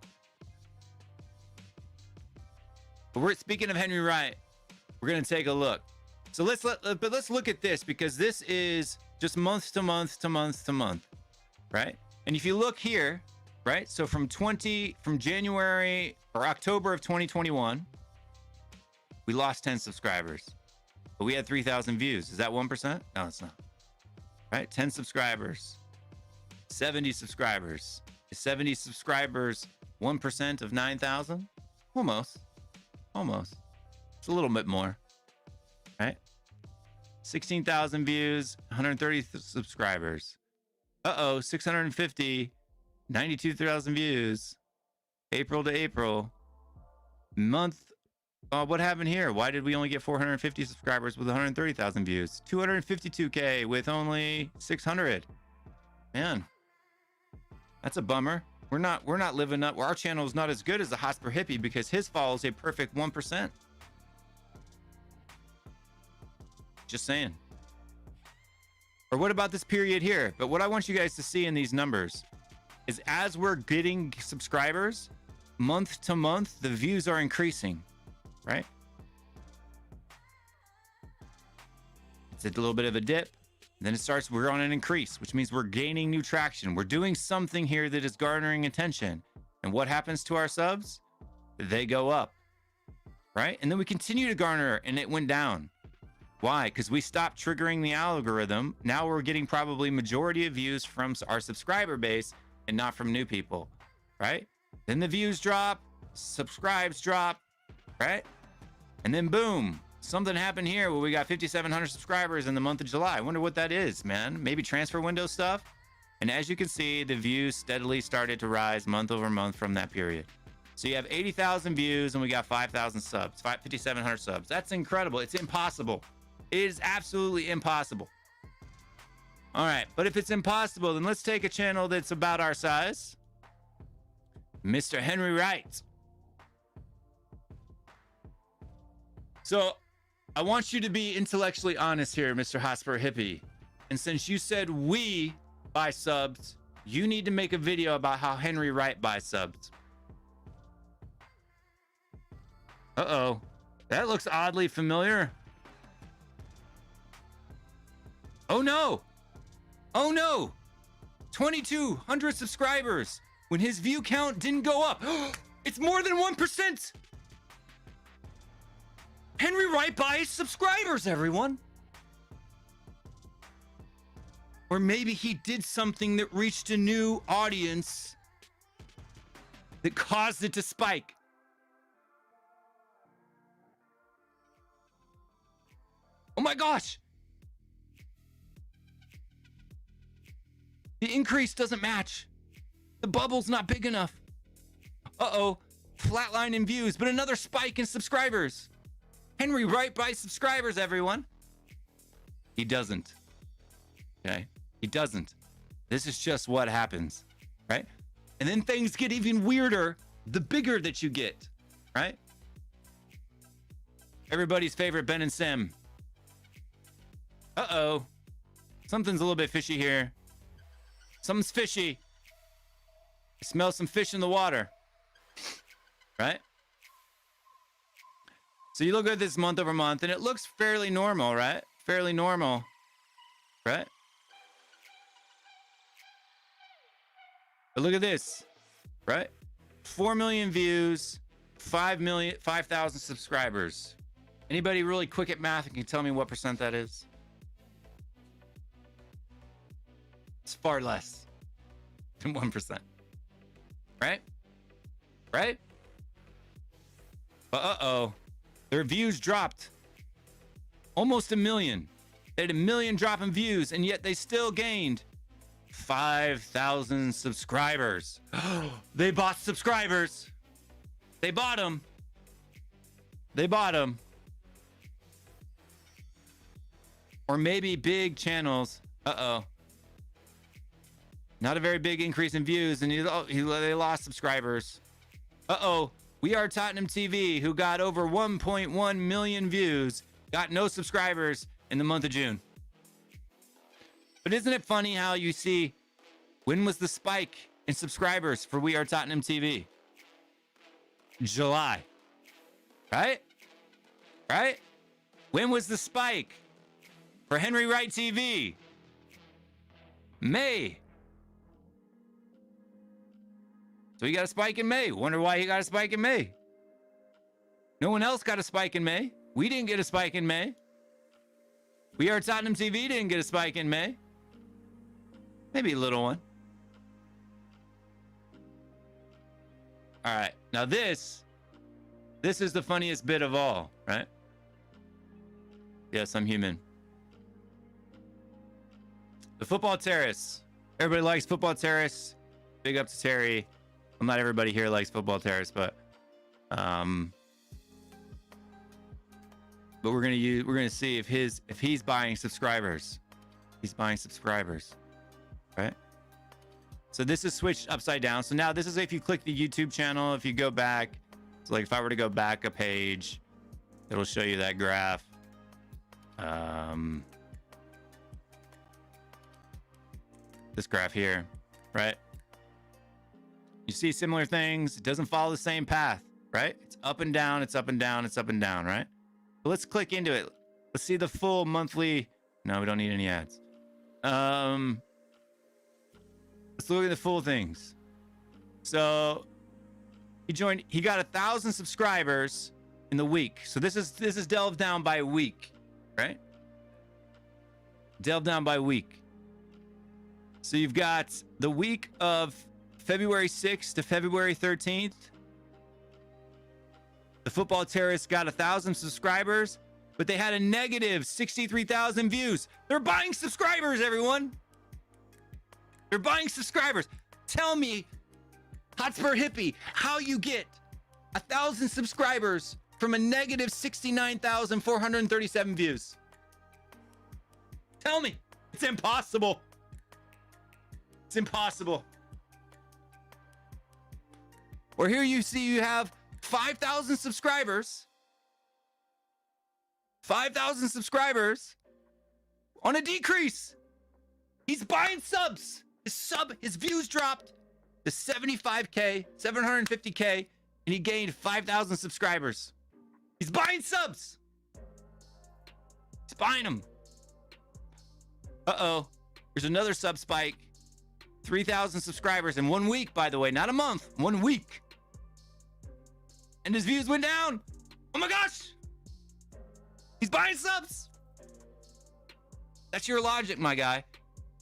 But we're speaking of Henry Wright. We're gonna take a look. So let's look at this because this is just month to month to month to month, right? And if you look here, right? So from January or October of 2021, we lost 10 subscribers, but we had 3,000 views. Is that 1%? No, it's not. Right? 10 subscribers, 70 subscribers. Is 70 subscribers 1% of 9,000? Almost. It's a little bit more, right? 16,000 views, 130 subscribers. 650, 92,000 views. April to April. Month. What happened here? Why did we only get 450 subscribers with 130,000 views? 252K with only 600. Man, that's a bummer. We're not living up. Our channel is not as good as the Hotspur Hippie because his follows a perfect 1%. Just saying. Or what about this period here? But what I want you guys to see in these numbers is as we're getting subscribers, month to month, the views are increasing, right? It's a little bit of a dip. Then we're on an increase, which means we're gaining new traction. We're doing something here that is garnering attention. And what happens to our subs? They go up, right? And then we continue to garner and it went down. Why? Because we stopped triggering the algorithm. Now we're getting probably majority of views from our subscriber base and not from new people, right? Then the views drop, subscribes drop, right? And then boom, something happened here where we got 5,700 subscribers in the month of July. I wonder what that is, man. Maybe transfer window stuff. And as you can see, the views steadily started to rise month over month from that period. So you have 80,000 views and we got 5,000 subs, 5,700 subs. That's incredible. It's impossible. It is absolutely impossible. All right, but if it's impossible, then let's take a channel that's about our size. Mr. Henry Wright. So I want you to be intellectually honest here, Mr. Hotspur Hippie. And since you said we buy subs, you need to make a video about how Henry Wright buys subs. Uh-oh. That looks oddly familiar. Oh no. Oh no. 2,200 subscribers when his view count didn't go up. It's more than 1%. Henry Wright buys subscribers, everyone. Or maybe he did something that reached a new audience that caused it to spike. Oh my gosh. The increase doesn't match. The bubble's not big enough. Uh-oh. Flatline in views, but another spike in subscribers. Henry Wright buys subscribers, everyone. He doesn't. Okay? He doesn't. This is just what happens, right? And then things get even weirder the bigger that you get, right? Everybody's favorite Ben and Sim. Uh-oh. Something's a little bit fishy here. Something's fishy. I smell some fish in the water. Right? So you look at this month over month and it looks fairly normal, right? Fairly normal, right? But look at this, right? 4 million views, 5,000 subscribers. Anybody really quick at math and can tell me what percent that is? It's far less than 1%. Right? Right? But uh-oh. Their views dropped. Almost 1 million. They had 1 million drop in views, and yet they still gained 5,000 subscribers. They bought subscribers. They bought them. They bought them. Or maybe big channels. Uh-oh. Not a very big increase in views, and they lost subscribers. Uh-oh. We Are Tottenham TV, who got over 1.1 million views, got no subscribers in the month of June. But isn't it funny how you see, when was the spike in subscribers for We Are Tottenham TV? July. Right? Right? When was the spike for Henry Wright TV? May. So he got a spike in May. Wonder why he got a spike in May. No one else got a spike in May. We didn't get a spike in May. We Are Tottenham TV didn't get a spike in May. Maybe a little one. All right. Now this is the funniest bit of all, right? Yes, I'm human. The Football Terrace. Everybody likes Football Terrace. Big up to Terry. Well, not everybody here likes Football Terrace, but we're gonna see if he's buying subscribers. He's buying subscribers, right? So this is switched upside down. So now this is if you click the YouTube channel. If you go back, so like if I were to go back a page, it'll show you that graph. This graph here, right? You see similar things. It doesn't follow the same path, right? It's up and down, it's up and down, it's up and down, right? But let's click into it. Let's see the full monthly. No, we don't need any ads. Let's look at the full things. So he got 1,000 subscribers in the week. So this is delved down by week, right? Delved down by week. So you've got the week of February 6th to February 13th. The Football Terrorists got 1,000 subscribers, but they had a negative 63,000 views. They're buying subscribers, everyone. They're buying subscribers. Tell me, Hotspur Hippie, how you get 1,000 subscribers from a negative 69,437 views. Tell me. It's impossible. It's impossible. Or here you see you have 5,000 subscribers. 5,000 subscribers on a decrease. He's buying subs. His views dropped to 75K, 750K, and he gained 5,000 subscribers. He's buying subs. He's buying them. Uh-oh. There's another sub spike. 3,000 subscribers in 1 week, by the way, not a month, 1 week. And his views went down. Oh my gosh. He's buying subs. That's your logic, my guy.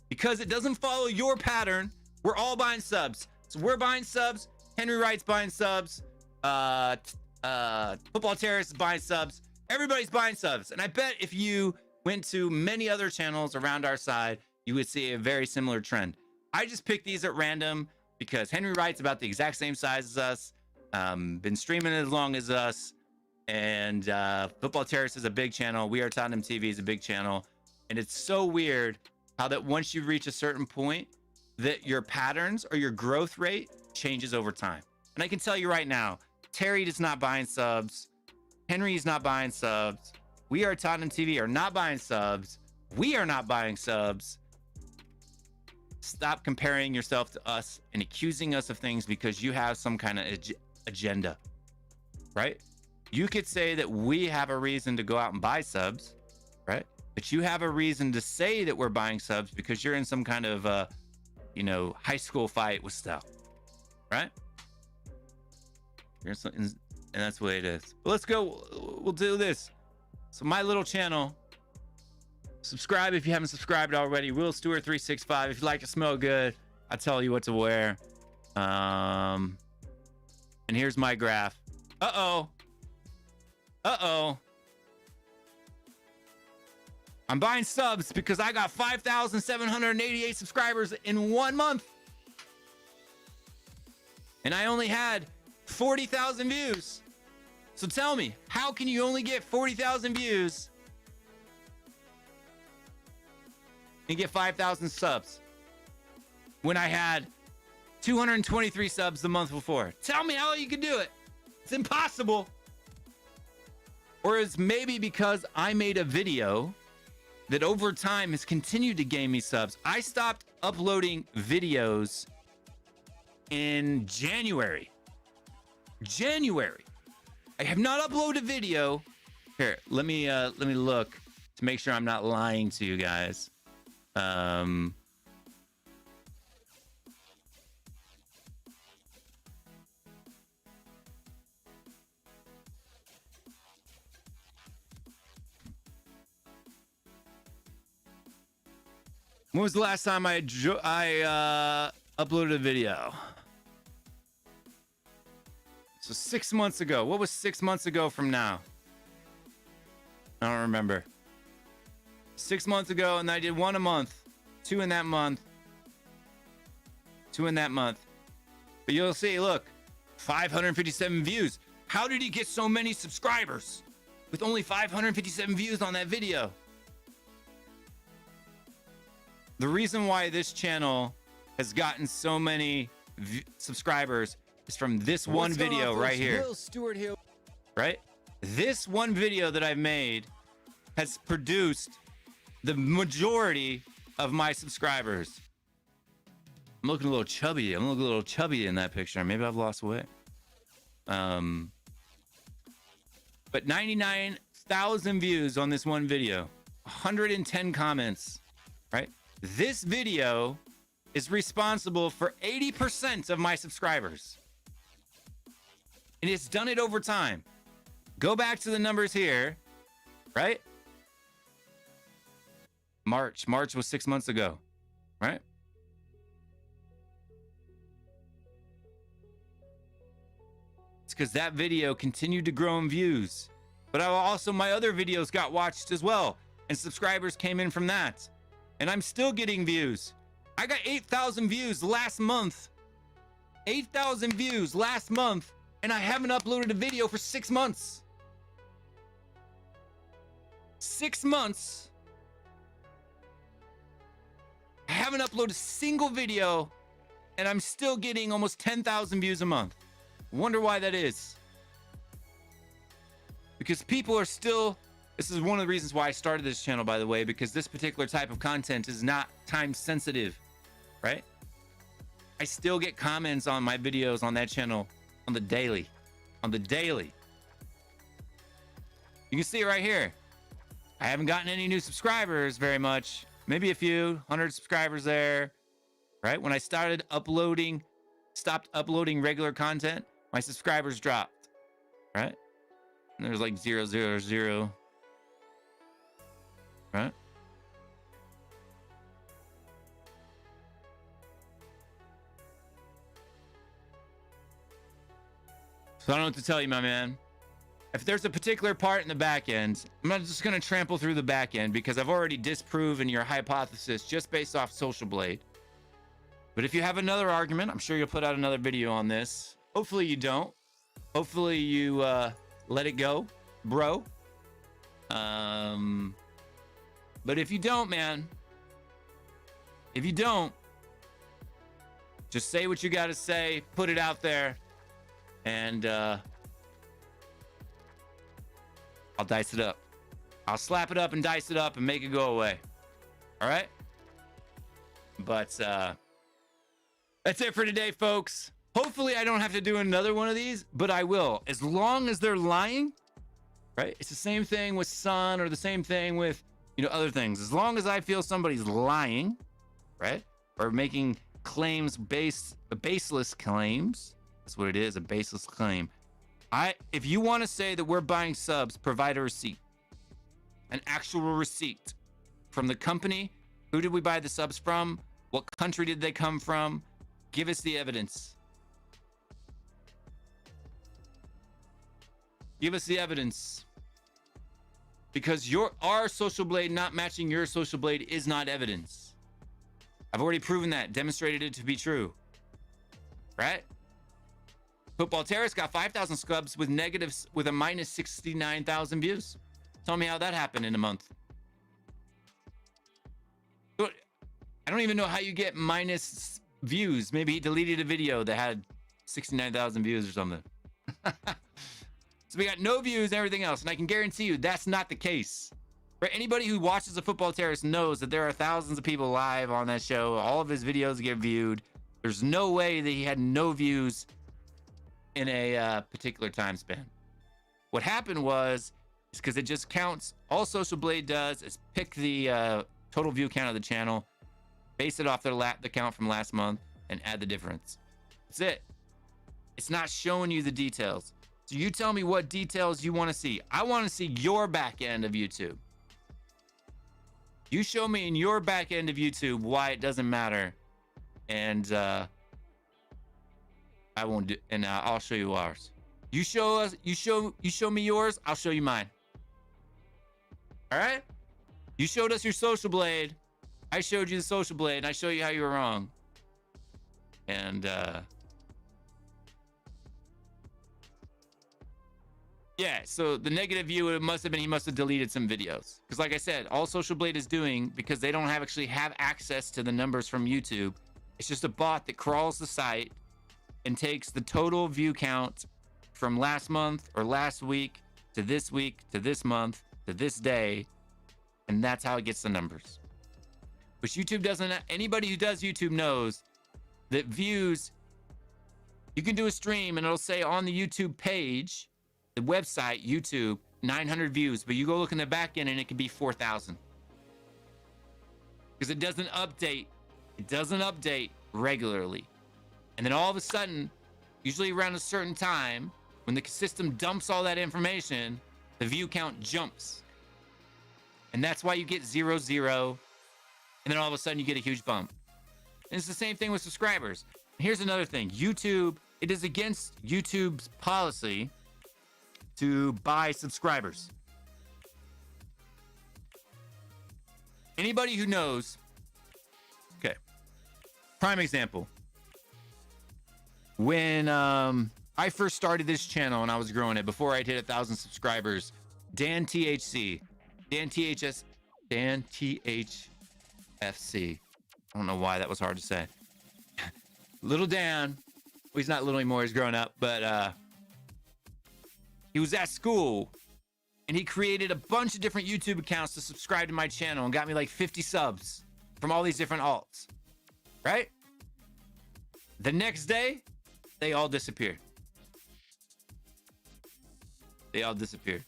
Because it doesn't follow your pattern, we're all buying subs. So we're buying subs. Henry Wright's buying subs. Football Terrorists is buying subs. Everybody's buying subs. And I bet if you went to many other channels around our side, you would see a very similar trend. I just picked these at random because Henry Wright's about the exact same size as us. Been streaming as long as us. And Football Terrorists is a big channel. We Are Tottenham TV is a big channel. And it's so weird how that once you reach a certain point, that your patterns or your growth rate changes over time. And I can tell you right now, Terry is not buying subs. Henry is not buying subs. We Are Tottenham TV are not buying subs. We are not buying subs. Stop comparing yourself to us and accusing us of things because you have some kind of agenda, right? You could say that we have a reason to go out and buy subs, right? But you have a reason to say that we're buying subs because you're in some kind of, high school fight with stuff, right? And that's the way it is. But let's go. We'll do this. So my little channel, subscribe if you haven't subscribed already. Will Stewart 365. If you like to smell good, I tell you what to wear. And here's my graph. Uh-oh. I'm buying subs because I got 5,788 subscribers in 1 month. And I only had 40,000 views. So tell me, how can you only get 40,000 views and get 5,000 subs when I had 223 subs the month before? Tell me how you can do it. It's impossible. Or it's maybe because I made a video that over time has continued to gain me subs. I stopped uploading videos in January. I have not uploaded a video. Here, let me look to make sure I'm not lying to you guys. When was the last time I uploaded a video? So 6 months ago. What was 6 months ago from now? I don't remember. 6 months ago, and I did 1 a month. 2 in that month. 2 in that month. But you'll see, look, 557 views. How did he get so many subscribers with only 557 views on that video? The reason why this channel has gotten so many subscribers is from this one video right here. Right? This one video that I've made has produced the majority of my subscribers. I'm looking a little chubby. I'm looking a little chubby in that picture. Maybe I've lost weight. But 99,000 views on this one video. 110 comments. Right? This video is responsible for 80% of my subscribers. And it's done it over time. Go back to the numbers here, right? March was 6 months ago, right? It's because that video continued to grow in views. But also my other videos got watched as well, and subscribers came in from that. And I'm still getting views. I got 8,000 views last month. 8,000 views last month, and I haven't uploaded a video for 6 months. 6 months. I haven't uploaded a single video, and I'm still getting almost 10,000 views a month. Wonder why that is. Because people are still, this is one of the reasons why I started this channel, by the way, because this particular type of content is not time sensitive, right? I still get comments on my videos on that channel on the daily. You can see it right here. I haven't gotten any new subscribers very much. Maybe a few, 100 subscribers there, right? When I stopped uploading regular content, my subscribers dropped, right? And there's like 000, right? So I don't know what to tell you, my man. If there's a particular part in the back end, I'm not just going to trample through the back end because I've already disproven your hypothesis just based off Social Blade. But if you have another argument, I'm sure you'll put out another video on this. Hopefully you don't. Hopefully you let it go, bro. But if you don't, man, if you don't, just say what you got to say, put it out there, and I'll dice it up. I'll slap it up and dice it up and make it go away. All right? But that's it for today, folks. Hopefully I don't have to do another one of these, but I will. As long as they're lying, right? It's the same thing with Sun or the same thing with, other things. As long as I feel somebody's lying, right? Or making claims baseless claims. That's what it is, a baseless claim. If you want to say that we're buying subs, provide a receipt. An actual receipt from the company. Who did we buy the subs from? What country did they come from? Give us the evidence. Give us the evidence. Because our Social Blade not matching your Social Blade is not evidence. I've already proven that, demonstrated it to be true. Right? Football Terrorist got 5,000 subs with a minus 69,000 views. Tell me how that happened in a month. I don't even know how you get minus views. Maybe he deleted a video that had 69,000 views or something. So we got no views and everything else. And I can guarantee you that's not the case. For anybody who watches a Football Terrorist knows that there are thousands of people live on that show. All of his videos get viewed. There's no way that he had no views in a particular time span. What happened is because it just counts, all Social Blade does is pick the total view count of the channel, base it off the count from last month, and add the difference. That's it. It's not showing you the details. So you tell me what details you want to see. I want to see your back end of YouTube. You show me in your back end of YouTube why it doesn't matter, and I won't do, and I'll show you ours. You show me yours, I'll show you mine. All right? You showed us your Social Blade. I showed you the Social Blade, and I show you how you were wrong. And yeah, so the negative view, it must have been he must have deleted some videos. Because like I said, all Social Blade is doing, because they don't actually have access to the numbers from YouTube, it's just a bot that crawls the site and takes the total view count from last month or last week to this month to this day, and that's how it gets the numbers. Which YouTube doesn't, anybody who does YouTube knows that views, you can do a stream and it'll say on the YouTube page, the website, YouTube, 900 views, but you go look in the back end and it can be 4,000. Because it doesn't update regularly. And then all of a sudden, usually around a certain time, When the system dumps all that information, the view count jumps. And that's why you get 0, 0. And then all of a sudden you get a huge bump. And it's the same thing with subscribers. Here's another thing. YouTube, it is against YouTube's policy to buy subscribers. Anybody who knows, okay, prime example. When I first started this channel and I was growing it, before I'd hit 1,000 subscribers, Dan THFC. I don't know why that was hard to say. Little Dan, well, he's not little anymore, he's grown up, but he was at school and he created a bunch of different YouTube accounts to subscribe to my channel and got me like 50 subs from all these different alts, right? The next day, they all disappeared. They all disappeared.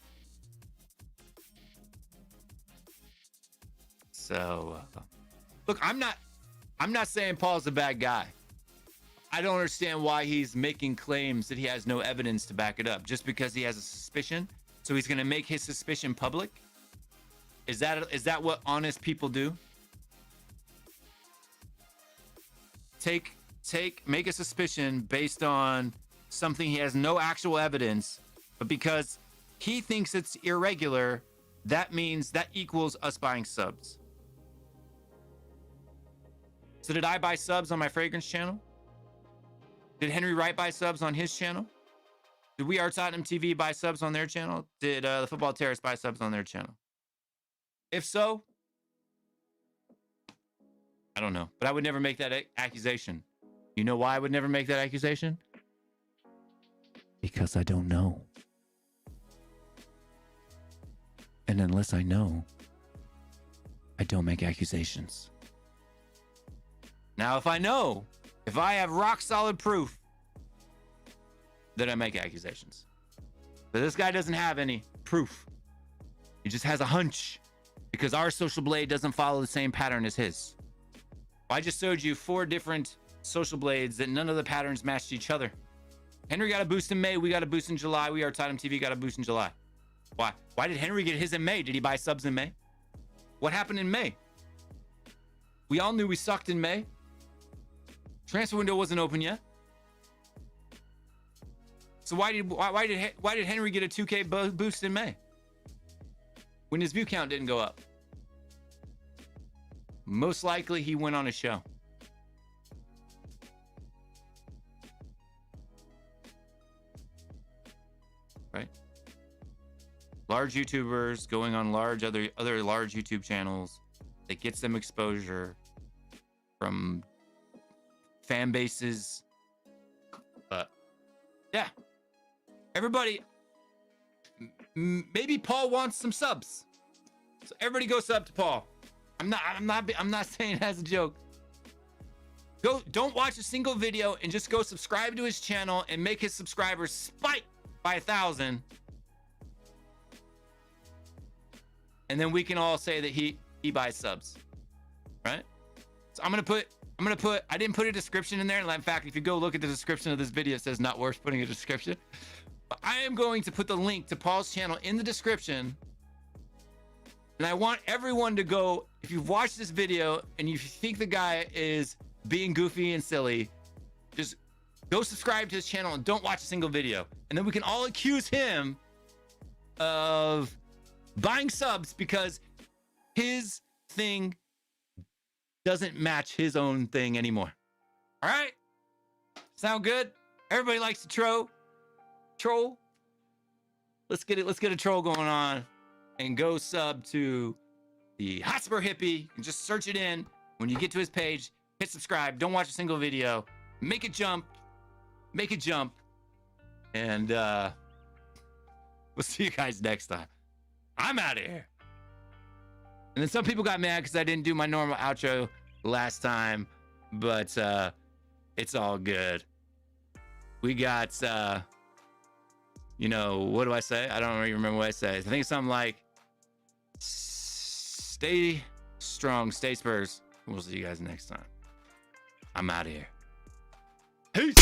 So, look, I'm not saying Paul's a bad guy. I don't understand why he's making claims that he has no evidence to back it up just because he has a suspicion. So he's going to make his suspicion public. Is that what honest people do? Make a suspicion based on something he has no actual evidence, but because he thinks it's irregular, that means that equals us buying subs. So did I buy subs on my fragrance channel? Did Henry Wright buy subs on his channel? Did We Are Tottenham TV buy subs on their channel? Did the Football Terrace buy subs on their channel? If so, I don't know. But I would never make that accusation. You know why I would never make that accusation? Because I don't know. And unless I know, I don't make accusations. Now, if I know, if I have rock solid proof, then I make accusations. But this guy doesn't have any proof. He just has a hunch because our social blade doesn't follow the same pattern as his. I just showed you 4 different social blades that none of the patterns matched each other. Henry got a boost in May. We got a boost in July. We Are Tottenham TV got a boost in July. Why? Why did Henry get his in May? Did he buy subs in May? What happened in May? We all knew we sucked in May. Transfer window wasn't open yet. So why did Henry get a 2K boost in May when his view count didn't go up? Most likely he went on a show. Right? Large YouTubers going on other large YouTube channels that gets them exposure from fan bases. Yeah. Everybody, maybe Paul wants some subs. So everybody go sub to Paul. I'm not saying it as a joke. Don't watch a single video and just go subscribe to his channel and make his subscribers spike by 1,000. And then we can all say that he buys subs. Right? So I'm gonna put I didn't put a description in there. In fact, if you go look at the description of this video, it says not worth putting a description. But I am going to put the link to Paul's channel in the description. And I want everyone to go, if you've watched this video and you think the guy is being goofy and silly, just go subscribe to his channel and don't watch a single video. And then we can all accuse him of buying subs because his thing doesn't match his own thing anymore. All right? Sound good? Everybody likes to troll. Let's get a troll going on and go sub to the Hotspur Hippie and just search it in. When you get to his page, hit subscribe. Don't watch a single video. Make it jump. And we'll see you guys next time. I'm out of here. And then some people got mad because I didn't do my normal outro last time, but it's all good. We got what do I say? I don't really remember what I say. I think it's something like stay strong, stay Spurs. We'll see you guys next time. I'm out of here. Peace.